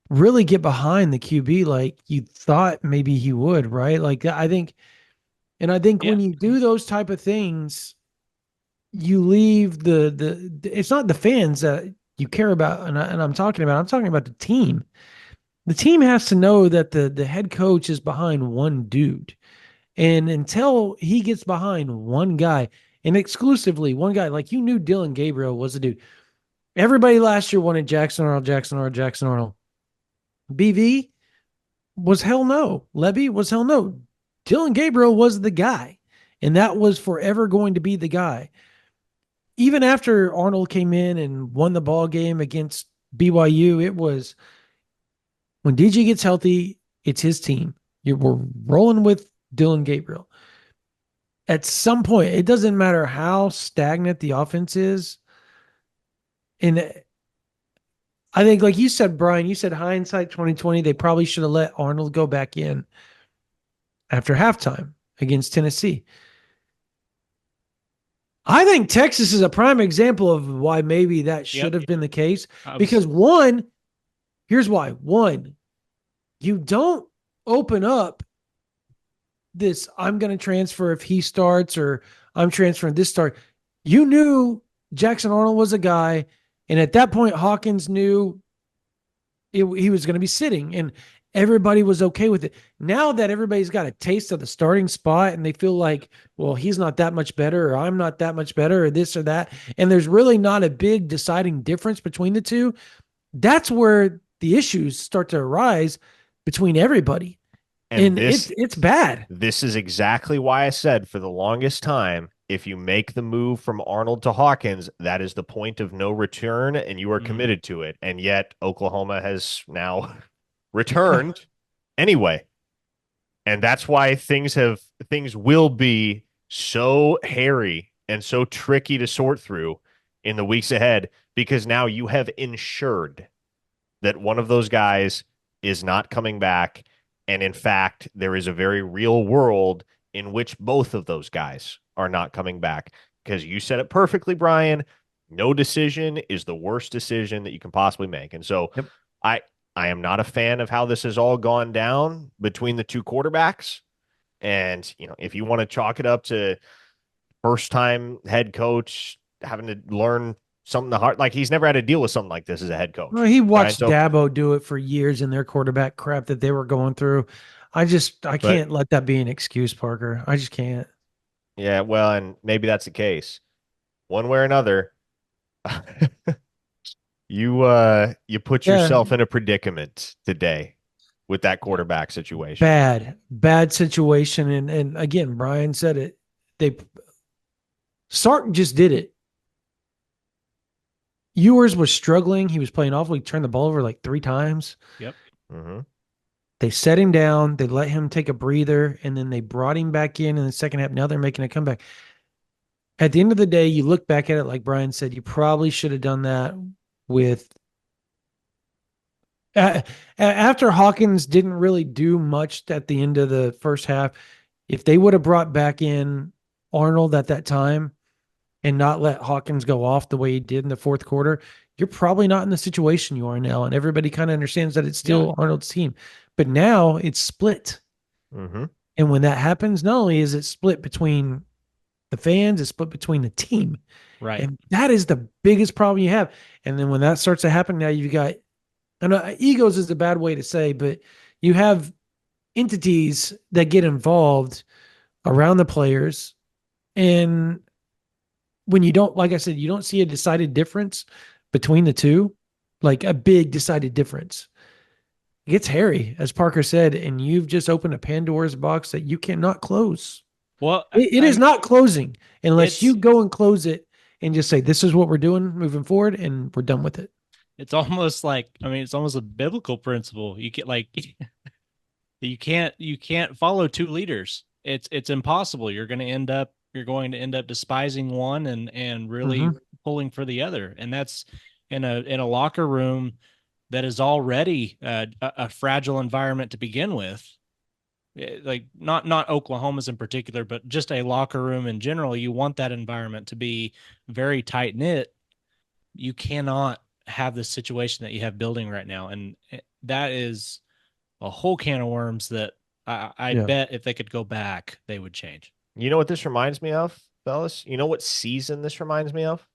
really get behind the QB like you thought maybe he would, right? Like, I think when you do those type of things, you leave the it's not the fans that you care about, and I'm talking about the team. The team has to know that the head coach is behind one dude. And until he gets behind one guy, and exclusively one guy, like, you knew Dylan Gabriel was the dude. Everybody last year wanted Jackson Arnold. BV was hell no. Levy was hell no. Dylan Gabriel was the guy. And that was forever going to be the guy. Even after Arnold came in and won the ball game against BYU, it was when DG gets healthy, it's his team. We're rolling with Dylan Gabriel. At some point, it doesn't matter how stagnant the offense is. And I think, like you said, Brian, you said hindsight 2020, they probably should have let Arnold go back in after halftime against Tennessee. I think Texas is a prime example of why maybe that should have been the case. Because one, here's why. One, you don't open up this, I'm going to transfer if he starts, or I'm transferring this start. You knew Jackson Arnold was a guy. And at that point, Hawkins knew he was going to be sitting, and everybody was okay with it. Now that everybody's got a taste of the starting spot and they feel like, well, he's not that much better, or I'm not that much better, or this or that, and there's really not a big deciding difference between the two, that's where the issues start to arise between everybody. And it's bad. This is exactly why I said for the longest time, if you make the move from Arnold to Hawkins, that is the point of no return, and you are committed to it. And yet Oklahoma has now returned anyway. And that's why things will be so hairy and so tricky to sort through in the weeks ahead, because now you have ensured that one of those guys is not coming back. And in fact, there is a very real world in which both of those guys are not coming back, because you said it perfectly, Brian. No decision is the worst decision that you can possibly make. And so I am not a fan of how this has all gone down between the two quarterbacks. And, if you want to chalk it up to first time head coach having to learn something hard, like he's never had to deal with something like this as a head coach. Well, he watched Dabo do it for years in their quarterback crap that they were going through. I can't let that be an excuse, Parker. I just can't. Yeah, well, and maybe that's the case. One way or another, you put yourself in a predicament today with that quarterback situation. Bad situation. And again, Brian said it. Sark just did it. Ewers was struggling. He was playing awful. He turned the ball over like 3 times. Yep. Mm-hmm. They set him down. They let him take a breather, and then they brought him back in the second half. Now they're making a comeback. At the end of the day, you look back at it, like Brian said, you probably should have done that with after Hawkins didn't really do much at the end of the first half. If they would have brought back in Arnold at that time and not let Hawkins go off the way he did in the fourth quarter, you're probably not in the situation you are now. And everybody kind of understands that it's still Arnold's team. But now it's split. Mm-hmm. And when that happens, not only is it split between the fans, it's split between the team. Right. And that is the biggest problem you have. And then when that starts to happen, now you've got, I know egos is a bad way to say, but you have entities that get involved around the players. And when you don't, like I said, you don't see a decided difference between the two, like a big decided difference. It gets hairy, as Parker said, and you've just opened a Pandora's box that you cannot close. Well, it is not closing unless you go and close it and just say, this is what we're doing moving forward, and we're done with it. It's almost like, it's almost a biblical principle. You get like, you can't follow 2 leaders. It's impossible. You're going to end up despising one and really pulling for the other. And that's in a locker room that is already a fragile environment to begin with. Like not Oklahoma's in particular, but just a locker room in general. You want that environment to be very tight knit. You cannot have the situation that you have building right now. And that is a whole can of worms that I bet if they could go back, they would change. You know what this reminds me of, fellas? You know what season this reminds me of?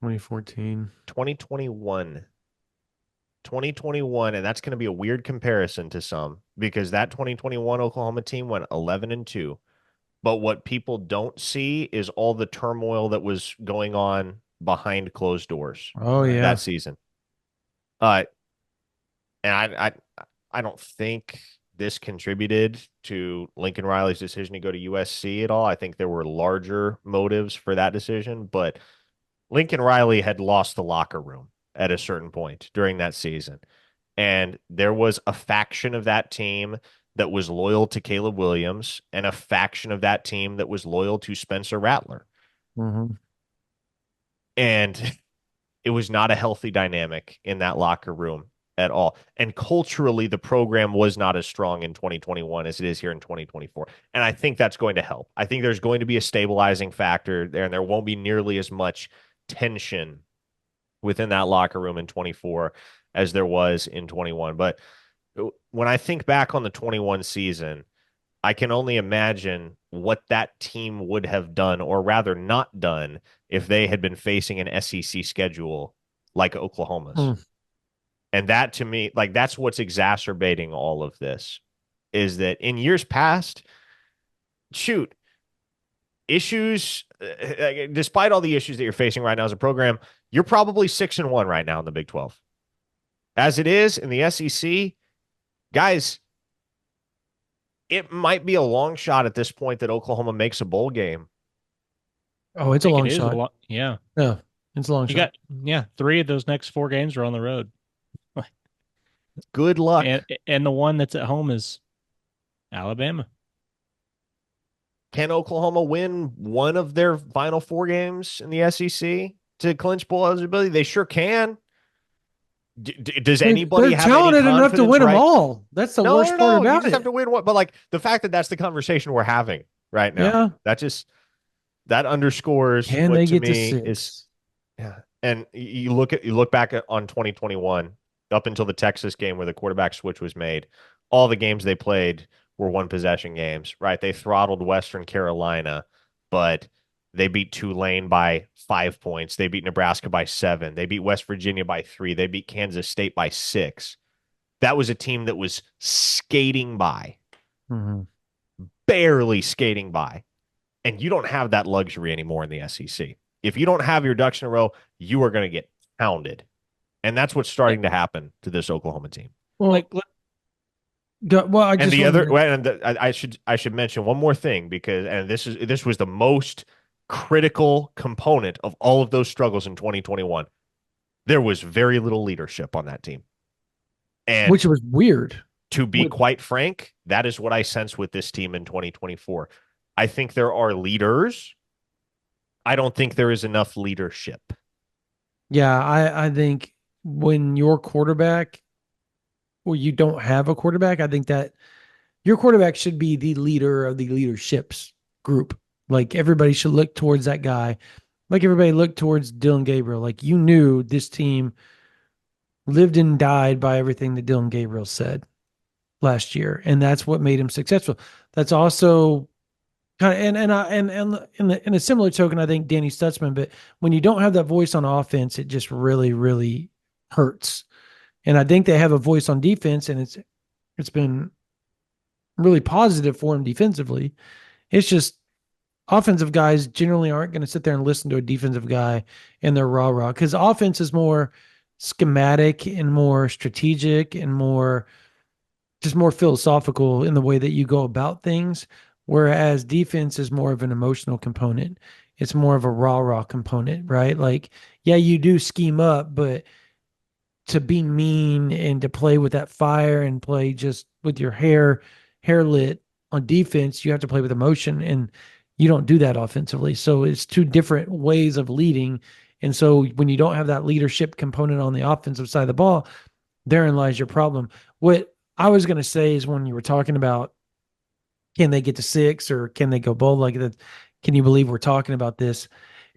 2014. 2021. 2021, and that's going to be a weird comparison to some, because that 2021 Oklahoma team went 11-2. But what people don't see is all the turmoil that was going on behind closed doors. Oh yeah, that season. And I don't think this contributed to Lincoln Riley's decision to go to USC at all. I think there were larger motives for that decision, but Lincoln Riley had lost the locker room at a certain point during that season. And there was a faction of that team that was loyal to Caleb Williams and a faction of that team that was loyal to Spencer Rattler. Mm-hmm. And it was not a healthy dynamic in that locker room at all. And culturally, the program was not as strong in 2021 as it is here in 2024. And I think that's going to help. I think there's going to be a stabilizing factor there, and there won't be nearly as much tension within that locker room in 24 as there was in 21. But when I think back on the 21 season, I can only imagine what that team would have done, or rather not done, if they had been facing an SEC schedule like Oklahoma's. And that, to me, like, that's what's exacerbating all of this, is that in years past, shoot, issues, despite all the issues that you're facing right now as a program, you're probably 6-1 right now in the Big 12. As it is in the SEC, guys, it might be a long shot at this point that Oklahoma makes a bowl game. Oh, it's a long shot. Yeah. Yeah, it's a long shot. Yeah, 3 of those next 4 games are on the road. Good luck. And the one that's at home is Alabama. Can Oklahoma win one of their final 4 games in the SEC to clinch bowl eligibility? They sure can. Does anybody have talented any enough to win them all? That's the worst part about you just have to win one. But like the fact that that's the conversation we're having right now, that underscores can what they to get me to 6? is, yeah. And you look back on 2021 up until the Texas game where the quarterback switch was made. All the games they played were 1-possession games, right? They throttled Western Carolina, but they beat Tulane by 5 points. They beat Nebraska by 7. They beat West Virginia by 3. They beat Kansas State by 6. That was a team that was skating by, barely skating by. And you don't have that luxury anymore in the SEC. If you don't have your ducks in a row, you are going to get pounded. And that's what's starting to happen to this Oklahoma team. Well, I should mention one more thing, because this was the most critical component of all of those struggles in 2021. There was very little leadership on that team, and which was weird. To be quite frank, that is what I sense with this team in 2024. I think there are leaders. I don't think there is enough leadership. Yeah, I think when your quarterback, or you don't have a quarterback, I think that your quarterback should be the leader of the leaderships group. Like, everybody should look towards that guy. Like, everybody looked towards Dylan Gabriel. Like, you knew this team lived and died by everything that Dylan Gabriel said last year, and that's what made him successful. That's also kind of, in a similar token, I think Danny Stutzman. But when you don't have that voice on offense, it just really, really hurts. And I think they have a voice on defense, and it's been really positive for him defensively. It's just offensive guys generally aren't going to sit there and listen to a defensive guy and their rah-rah, because offense is more schematic and more strategic and more philosophical in the way that you go about things, whereas defense is more of an emotional component. It's more of a rah-rah component, right? Like, yeah, you do scheme up, but to be mean and to play with that fire and play just with your hair lit on defense, you have to play with emotion, and you don't do that offensively. So it's 2 different ways of leading. And so when you don't have that leadership component on the offensive side of the ball, therein lies your problem. What I was going to say is, when you were talking about, can they get to 6 or can they go bold like that? Can you believe we're talking about this?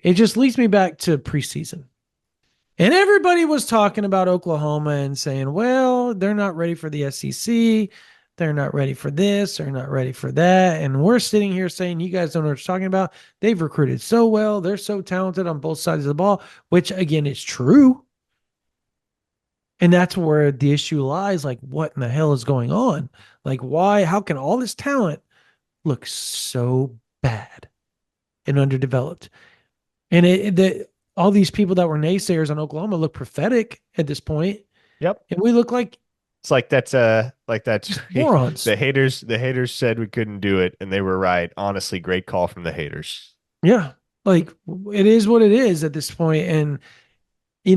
It just leads me back to preseason. And everybody was talking about Oklahoma and saying, well, they're not ready for the SEC. They're not ready for this. They're not ready for that. And we're sitting here saying, you guys don't know what you're talking about. They've recruited so well. They're so talented on both sides of the ball, which, again, is true. And that's where the issue lies. Like, what in the hell is going on? Like, why? How can all this talent look so bad and underdeveloped? And all these people that were naysayers on Oklahoma look prophetic at this point. Yep. And we look like It's like that's Just morons. the haters said we couldn't do it, and they were right. Honestly, great call from the haters. Yeah. Like it is what it is at this point. And,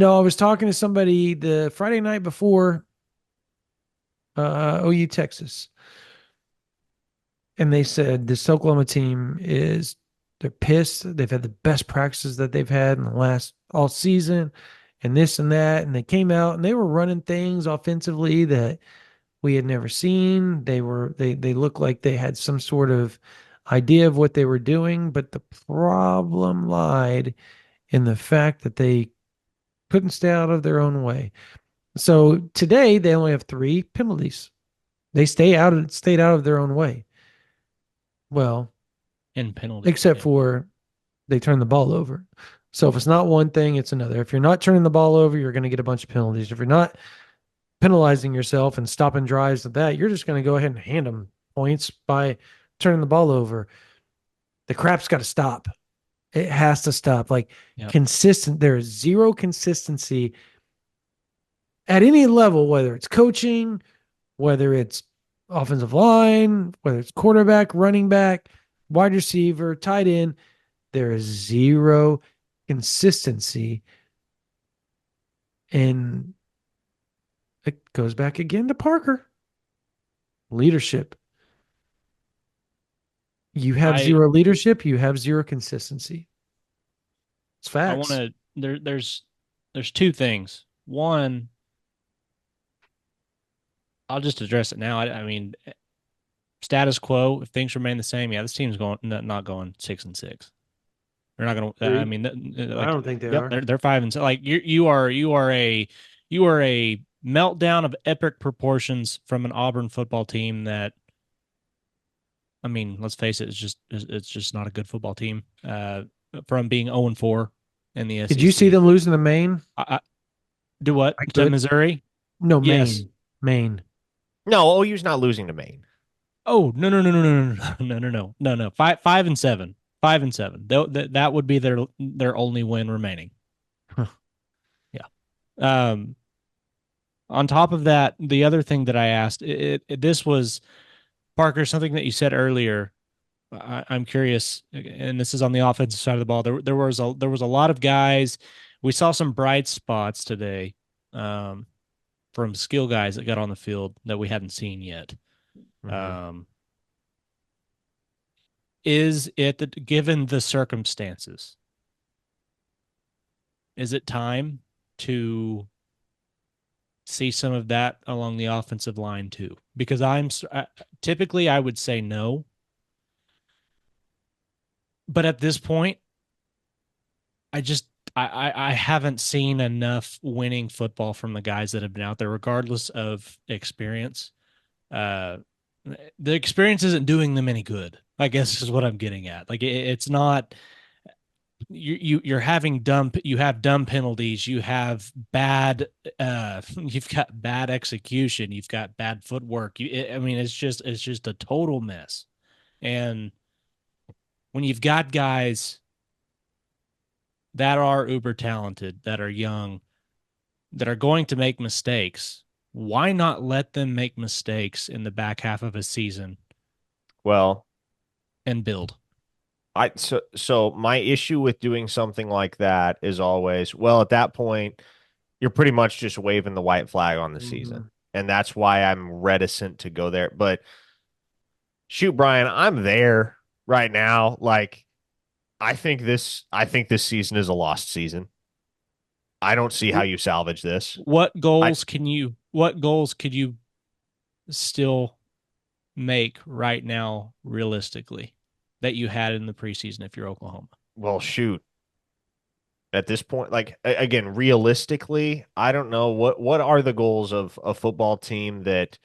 I was talking to somebody the Friday night before OU Texas, and they said this Oklahoma team they're pissed. They've had the best practices that they've had in the last all season and this and that. And they came out and they were running things offensively that we had never seen. They looked like they had some sort of idea of what they were doing, but the problem lied in the fact that they couldn't stay out of their own way. So today they only have 3 penalties. They stayed out of their own way. Well, In penalties. except Yeah. for they turn the ball over. So if it's not one thing, it's another. If you're not turning the ball over, you're going to get a bunch of penalties. If you're not penalizing yourself and stopping drives of that, you're just going to go ahead and hand them points by turning the ball over. The crap's got to stop. It has to stop. Like Yep. there is zero consistency at any level, whether it's coaching, whether it's offensive line, whether it's quarterback, running back, wide receiver, tight end. There is zero consistency. And it goes back again to Parker. Leadership. You have I zero leadership, you have zero consistency. It's I want facts. to there's two things. One, I'll just address it now. I mean, status quo, if things remain the same, yeah, this team's going not going 6-6. They're not going to. I Agreed. mean, I like, don't think they yep, are. they're 5-6. Like you are a meltdown of epic proportions from an Auburn football team that, I mean, let's face it, it's just not a good football team. From being 0-4 in the Did you see SEC. them losing to Maine? I do what I to could. Missouri? No, Yes. Maine. Maine. No, OU's not losing to Maine. Oh, no. 5-7. 5-7. That would be their only win remaining. Huh. Yeah. Um, on top of that, the other thing that I asked, this was Parker, something that you said earlier. I'm curious, and this is on the offensive side of the ball. There was a lot of guys. We saw some bright spots today, from skill guys that got on the field that we hadn't seen yet. Um, is it that, given the circumstances, is it time to see some of that along the offensive line too? Because typically I would say no, but at this point, I just I haven't seen enough winning football from the guys that have been out there, regardless of experience. Uh, the experience isn't doing them any good, I guess is what I'm getting at. Like it's not you're having you have dumb penalties, you have bad you've got bad execution, you've got bad footwork. I mean it's just a total mess. And when you've got guys that are uber talented, that are young, that are going to make mistakes, why not let them make mistakes in the back half of a season Well, and build? so my issue with doing something like that is always, well, at that point, you're pretty much just waving the white flag on the season. Mhm. And that's why I'm reticent to go there. But shoot, Brian, I'm there right now. Like, I think this season is a lost season. I don't see how you salvage this. I What goals could you still make right now realistically that you had in the preseason if you're Oklahoma? well, shoot. At this point, like again, realistically, I don't know what are the goals of a football team that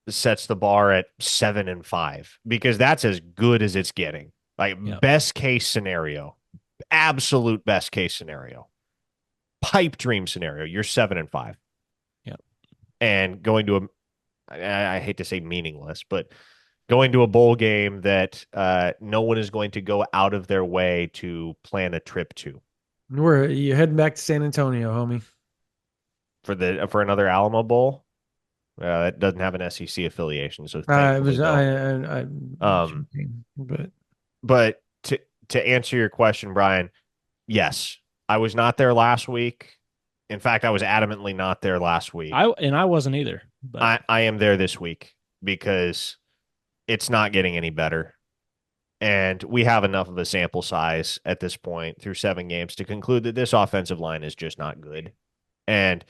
sets the bar at 7-5, because that's as good as it's getting. Like Yep. best case scenario, absolute best case scenario, pipe dream scenario, you're 7-5. Yep. And going to I hate to say meaningless, but going to a bowl game that no one is going to go out of their way to plan a trip to You're heading back to San Antonio, homie. for another Alamo Bowl. That doesn't have an SEC affiliation, so It thankfully was don't. I Um, joking, but but to answer your question, Brian, yes, I was not there last week. In fact, I was adamantly not there last week. I wasn't either, but I am there this week because it's not getting any better. And we have enough of a sample size at this point through 7 games to conclude that this offensive line is just not good. And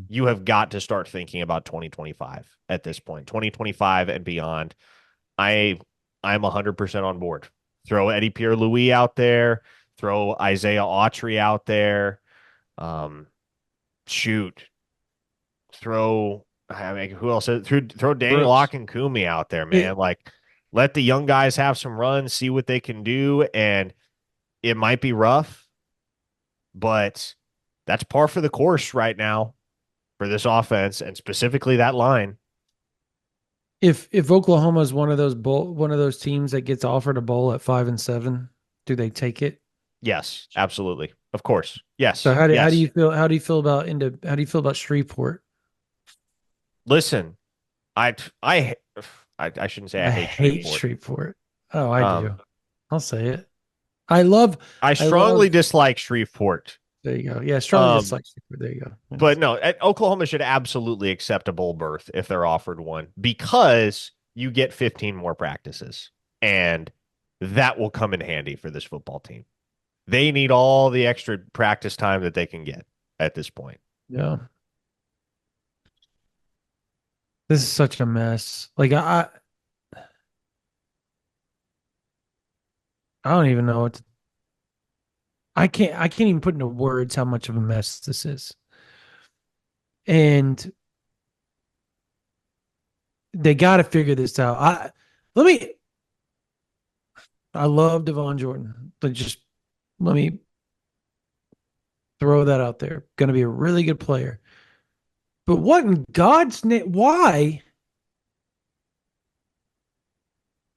you have got to start thinking about 2025 at this point, 2025 and beyond. I'm 100% on board. Throw Eddie Pierre-Louis out there, throw Isaiah Autry out there. Shoot, throw I mean, who else? Throw Daniel Brooks. Kumi out there, it, man. Like, let the young guys have some runs, see what they can do, and it might be rough, but that's par for the course right now for this offense and specifically that line. if Oklahoma is one of those teams that gets offered a bowl at 5-7, do they take it? Yes, absolutely, of course. So Yes, how do yes. you feel? How do you feel about Shreveport? Listen, I I I shouldn't say I I hate hate Shreveport. Shreveport. Oh, I Um, do. I'll say it. I love. I I love. strongly dislike Shreveport. There you go. Yeah, strongly Um, dislike Shreveport. There you go. But Yes. no, Oklahoma should absolutely accept a bowl berth if they're offered one because you get 15 more practices, and that will come in handy for this football team. They need all the extra practice time that they can get at this point. Yeah. This is such a mess. Like I don't even know what to, I can't even put into words how much of a mess this is. And they got to figure this out. Let me I love Devon Jordan. But just let me throw that out there. Going to be a really good player. But what in God's name? Why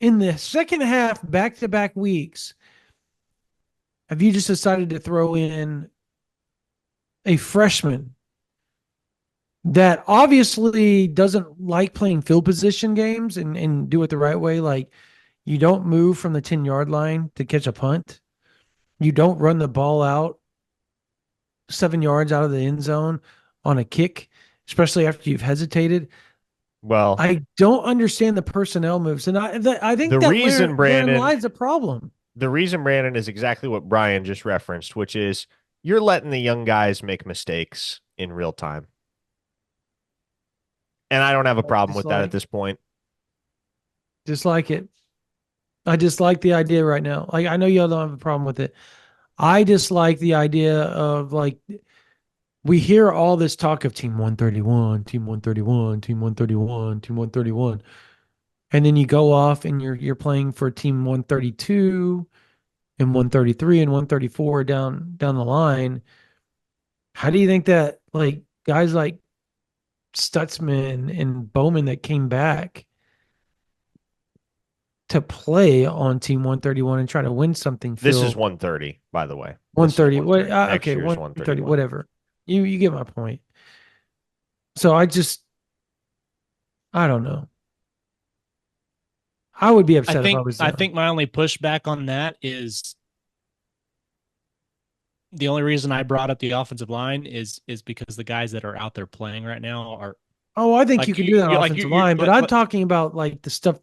in the second half, back to back weeks, have you just decided to throw in a freshman that obviously doesn't like playing field position games and do it the right way? Like, you don't move from the 10-yard line to catch a punt. You don't run the ball out 7 yards out of the end zone on a kick, especially after you've hesitated. Well, I don't understand the personnel moves, and I think the that reason, therein Brandon, lies the problem. the reason, Brandon, is exactly what Brian just referenced, which is you're letting the young guys make mistakes in real time. And I don't have a problem with that at this point. Just like it. I dislike the idea right now. Like, I know y'all don't have a problem with it. I dislike the idea of, like, we hear all this talk of Team 131, Team 131, Team 131, Team 131. And then you go off and you're playing for Team 132 and 133 and 134 down the line. How do you think that, like, guys like Stutzman and Bowman that came back to play on Team 131 and try to win something This is feel 130, by the way. This is 130? What? 130. Next Okay, year's 130, 131. whatever. You get my point. So I don't know. I would be I upset if I think was I think my only pushback on that is the only reason I brought up the offensive line is because the guys that are out there playing right now are Oh, I think like you can do that on like offensive line, but I'm talking about, like, the stuff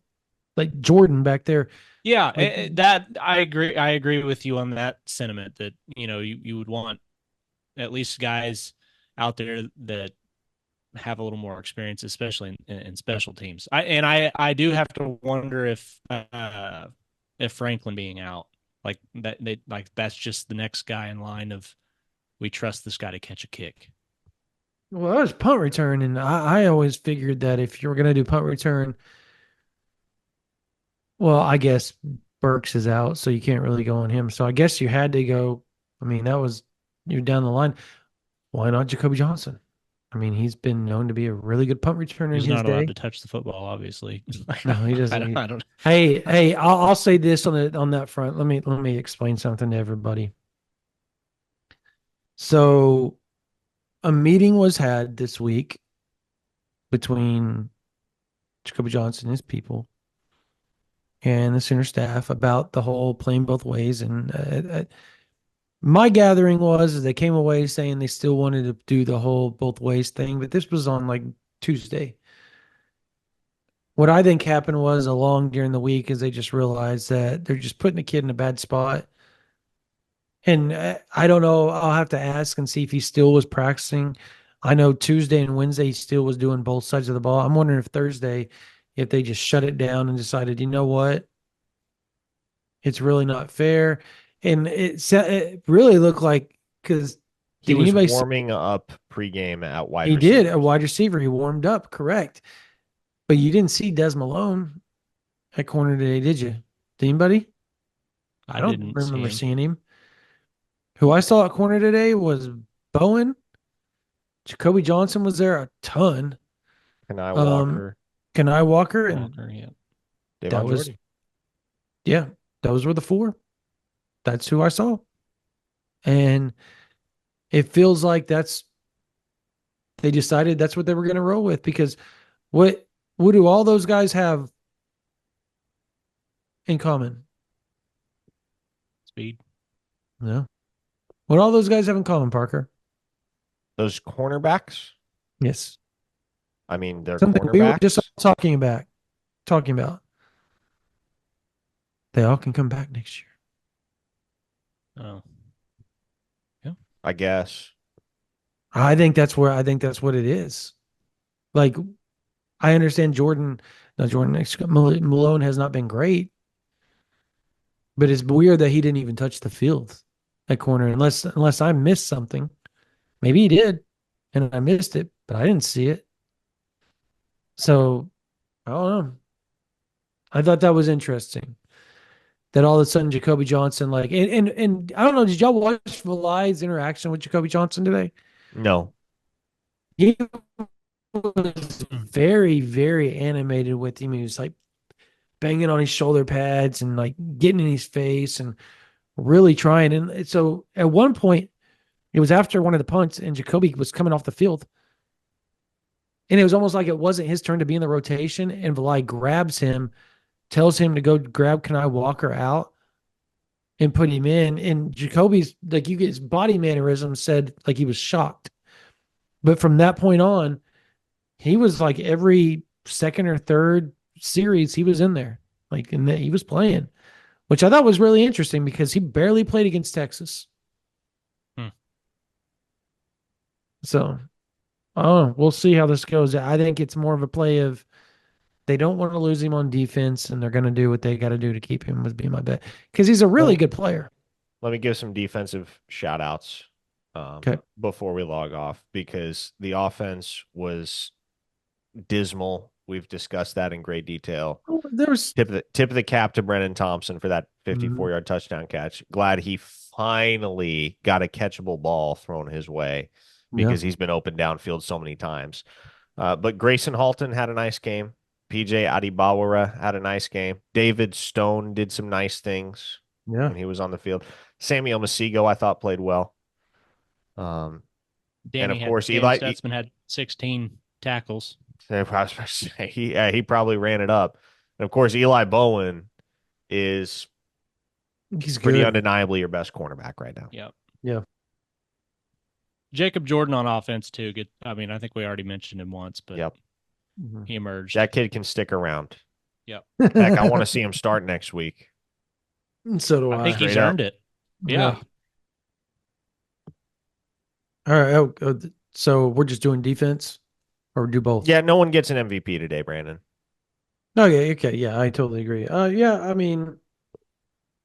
like Jordan back there. yeah, Like, that I agree with you on that sentiment that you would want at least guys out there that have a little more experience, especially in special teams. I do have to wonder if Franklin being out like that like that's just the next guy in line of we trust this guy to catch a kick. well, that was punt return, and I always figured that if you were going to do punt return, well, I guess Burks is out, so you can't really go on him. So I guess you had to go. I mean, you're down the line. Why not Jacoby Johnson? I mean, he's been known to be a really good punt returner in He's his not allowed day. to touch the football, obviously. No, he I doesn't. don't. I don't. Hey, I'll say this on that front. Let me explain something to everybody. So, a meeting was had this week between Jacoby Johnson and his people and the center staff about the whole playing both ways. And my gathering was they came away saying they still wanted to do the whole both ways thing, but this was on like Tuesday. What I think happened was along during the week is they just realized that they're just putting the kid in a bad spot. And I don't know. I'll have to ask and see if he still was practicing. I know Tuesday and Wednesday he still was doing both sides of the ball. I'm wondering if Thursday, if they just shut it down and decided, you know what, it's really not fair. And it really looked like because He did was anybody see, warming up pregame at wide he did receiver. a wide receiver. He warmed up, correct. But you didn't see Des Malone at corner today, did you? Did anybody? I I don't didn't see remember him. seeing him. Who I saw at corner today was Bowen. Jacoby Johnson was there a ton. Kanai Um, Walker, Kanai Walker, and Walker, yeah. that Davon was, Jordy. yeah, those were the four. That's who I saw. And it feels like they decided that's what they were going to roll with because what do all those guys have in common? Speed. No. What all those guys have in common, Parker? Those cornerbacks. Yes. I mean, they're Something we were just cornerbacks. talking about. They all can come back next year. Oh, I guess. I think that's what it is. Like I understand Malone has not been great, but it's weird that he didn't even touch the field at corner unless I missed something. Maybe he did and I missed it, but I didn't see it. So I don't know. I thought that was interesting. That all of a sudden Jacoby Johnson, like and I don't know, did y'all watch Valai's interaction with Jacoby Johnson today? No. He was very, very animated with him. He was like banging on his shoulder pads and like getting in his face and really trying. And so at one point, it was after one of the punts, and Jacoby was coming off the field. And it was almost like it wasn't his turn to be in the rotation. And Valai grabs him, tells him to go grab Kanai Walker out and put him in. And Jacoby's like, you get his body mannerism said like he was shocked. But from that point on, he was like every second or third series, he was in there. Like, and he was playing, which I thought was really interesting because he barely played against Texas. Hmm. So, oh, we'll see how this goes. I think it's more of a play of they don't want to lose him on defense, and they're going to do what they got to do to keep him. Would be my bet because he's a really good player. Let me give some defensive shout outs Okay. before we log off because the offense was dismal. We've discussed that in great detail. There's Tip of the cap to Brennan Thompson for that 54-yard touchdown catch. Glad he finally got a catchable ball thrown his way because he's been open downfield so many times. But Grayson Halton had a nice game. PJ Adibawara had a nice game. David Stone did some nice things when he was on the field. Samuel Masigo, I thought, played well. And of course, Eli Stutzman had 16 tackles. he probably ran it up. And of course, Eli Bowen is he's pretty good. undeniably your best cornerback right now. Yep. Yeah. Jacob Jordan on offense too. Good. I mean, I think we already mentioned him once, but Yep. he emerged. That kid can stick around. Yep. Heck, I want to see him start next week. So do I. I think he's Straight up. earned it. Yeah. All right. So we're just doing defense or do both? Yeah, no one gets an MVP today, Brandon. Okay. Okay. Yeah, I totally agree. Yeah, I mean,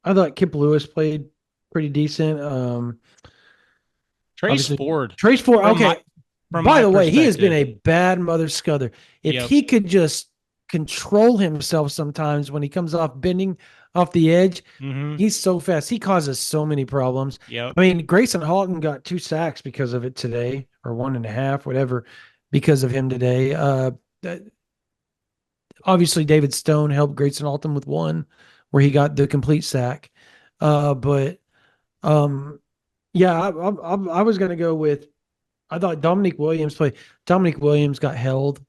I thought Kip Lewis played pretty decent. Trace Ford. Okay. By the way, he has been a perspective. bad mother scudder. If Yep. he could just control himself sometimes when he comes off bending off the edge, he's so fast. He causes so many problems. Yep. I mean, Grayson Halton got 2 sacks because of it today, or 1.5, whatever, because of him today. Obviously, David Stone helped Grayson Halton with 1, where he got the complete sack. But yeah, I was going to go with. I thought Dominic Williams got held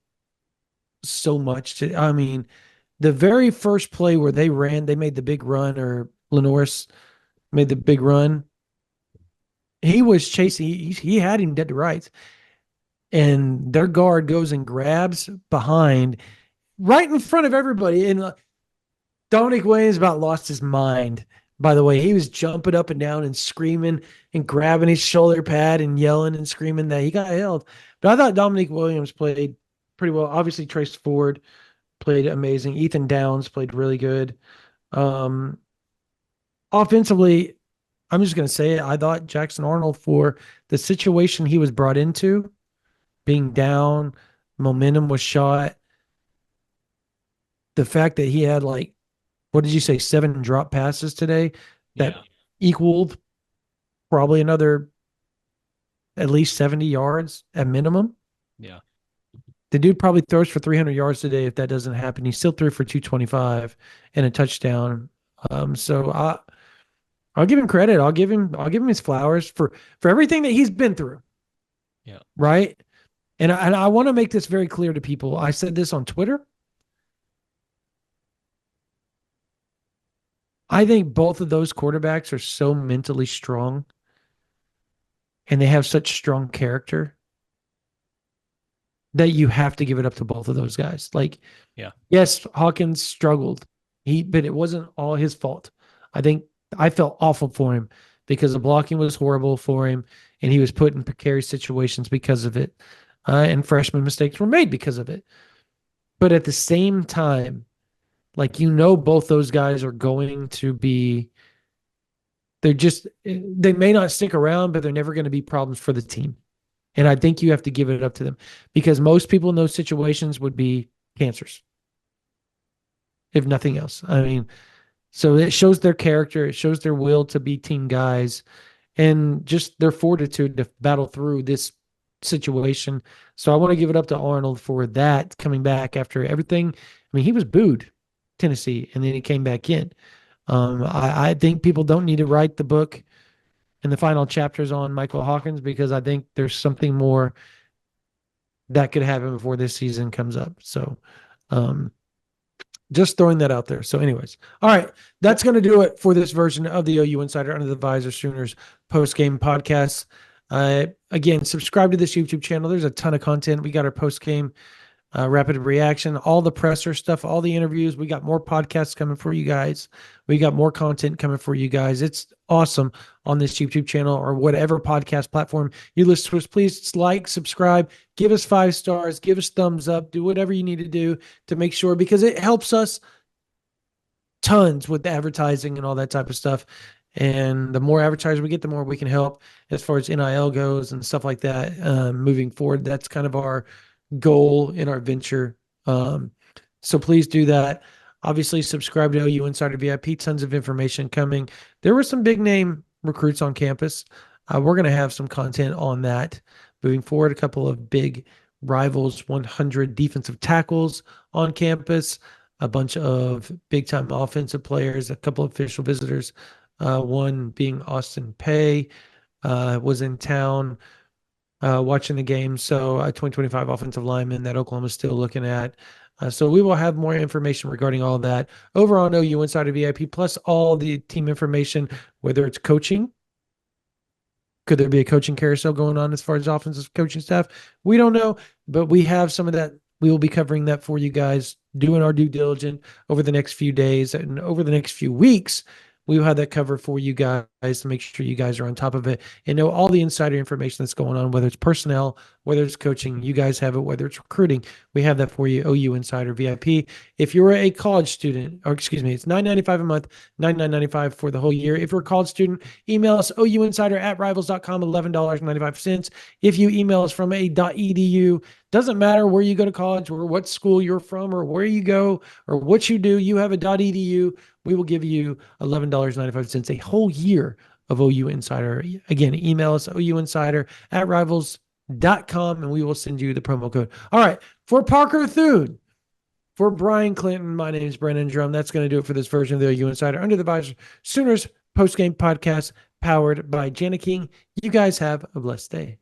so much. I mean, the very first play where they made the big run, or Lenoris made the big run. He was chasing. He had him dead to rights, and their guard goes and grabs behind, right in front of everybody. And Dominic Williams about lost his mind. By the way, he was jumping up and down and screaming and grabbing his shoulder pad and yelling and screaming that he got held. But I thought Dominic Williams played pretty well. Obviously, Trace Ford played amazing. Ethan Downs played really good. Um, Offensively, I'm just going to say it. I thought Jackson Arnold, for the situation he was brought into, being down, momentum was shot. The fact that he had, like, what did you say, 7 drop passes today that equaled probably another at least 70 yards at minimum. Yeah. The dude probably throws for 300 yards today if that doesn't happen. He still threw for 225 and a touchdown. So I'll give him credit. I'll give him his flowers for everything that he's been through. Yeah. Right? And I want to make this very clear to people. I said this on Twitter. I think both of those quarterbacks are so mentally strong and they have such strong character that you have to give it up to both of those guys. Like, yes, Hawkins struggled. But it wasn't all his fault. I think I felt awful for him because the blocking was horrible for him and he was put in precarious situations because of it. And freshman mistakes were made because of it. But at the same time, like, both those guys are going to be, they may not stick around, but they're never going to be problems for the team. And I think you have to give it up to them because most people in those situations would be cancers, if nothing else. I mean, so it shows their character. It shows their will to be team guys and just their fortitude to battle through this situation. So I want to give it up to Arnold for that, coming back after everything. I mean, he was booed Tennessee, and then he came back in. I think people don't need to write the book and the final chapters on Michael Hawkins because I think there's something more that could happen before this season comes up. So just throwing that out there. So anyways, all right, that's going to do it for this version of the OU Insider Under the Visor Sooners post-game podcast. Again, subscribe to this YouTube channel. There's a ton of content. We got our post-game rapid reaction, all the presser stuff, all the interviews. We got more podcasts coming for you guys. We got more content coming for you guys. It's awesome on this YouTube channel or whatever podcast platform you listen to us. Please like, subscribe, give us 5 stars, give us thumbs up, do whatever you need to do to make sure, because it helps us tons with the advertising and all that type of stuff. And the more advertisers we get, the more we can help as far as NIL goes and stuff like that moving forward. That's kind of our goal in our venture. So please do that. Obviously, subscribe to OU Insider VIP. Tons of information coming. There were some big name recruits on campus. We're going to have some content on that moving forward. A couple of big Rivals 100 defensive tackles on campus. A bunch of big-time offensive players. A couple of official visitors. One being Austin Pay was in town watching the game. So a 2025 offensive lineman that Oklahoma's still looking at. So we will have more information regarding all that over on OU Insider VIP, plus all the team information, whether it's coaching. Could there be a coaching carousel going on as far as offensive coaching staff? We don't know, but we have some of that. We will be covering that for you guys, doing our due diligence over the next few days and over the next few weeks. We will have that covered for you guys to make sure you guys are on top of it and know all the insider information that's going on, whether it's personnel, whether it's coaching. You guys have it, whether it's recruiting. We have that for you, OU Insider VIP. If you're a college student, or excuse me, it's $9.95 a month, $99.95 for the whole year. If you're a college student, email us ouinsider@rivals.com, $11.95. If you email us from a .edu, doesn't matter where you go to college or what school you're from or where you go or what you do, you have a .edu. We will give you $11.95 a whole year of OU Insider. Again, email us ouinsider@rivals.com and we will send you the promo code. All right. For Parker Thune, for Brian Clinton, my name is Brennan Drum. That's going to do it for this version of the OU Insider Under the Visor Sooners postgame podcast powered by Jana King. You guys have a blessed day.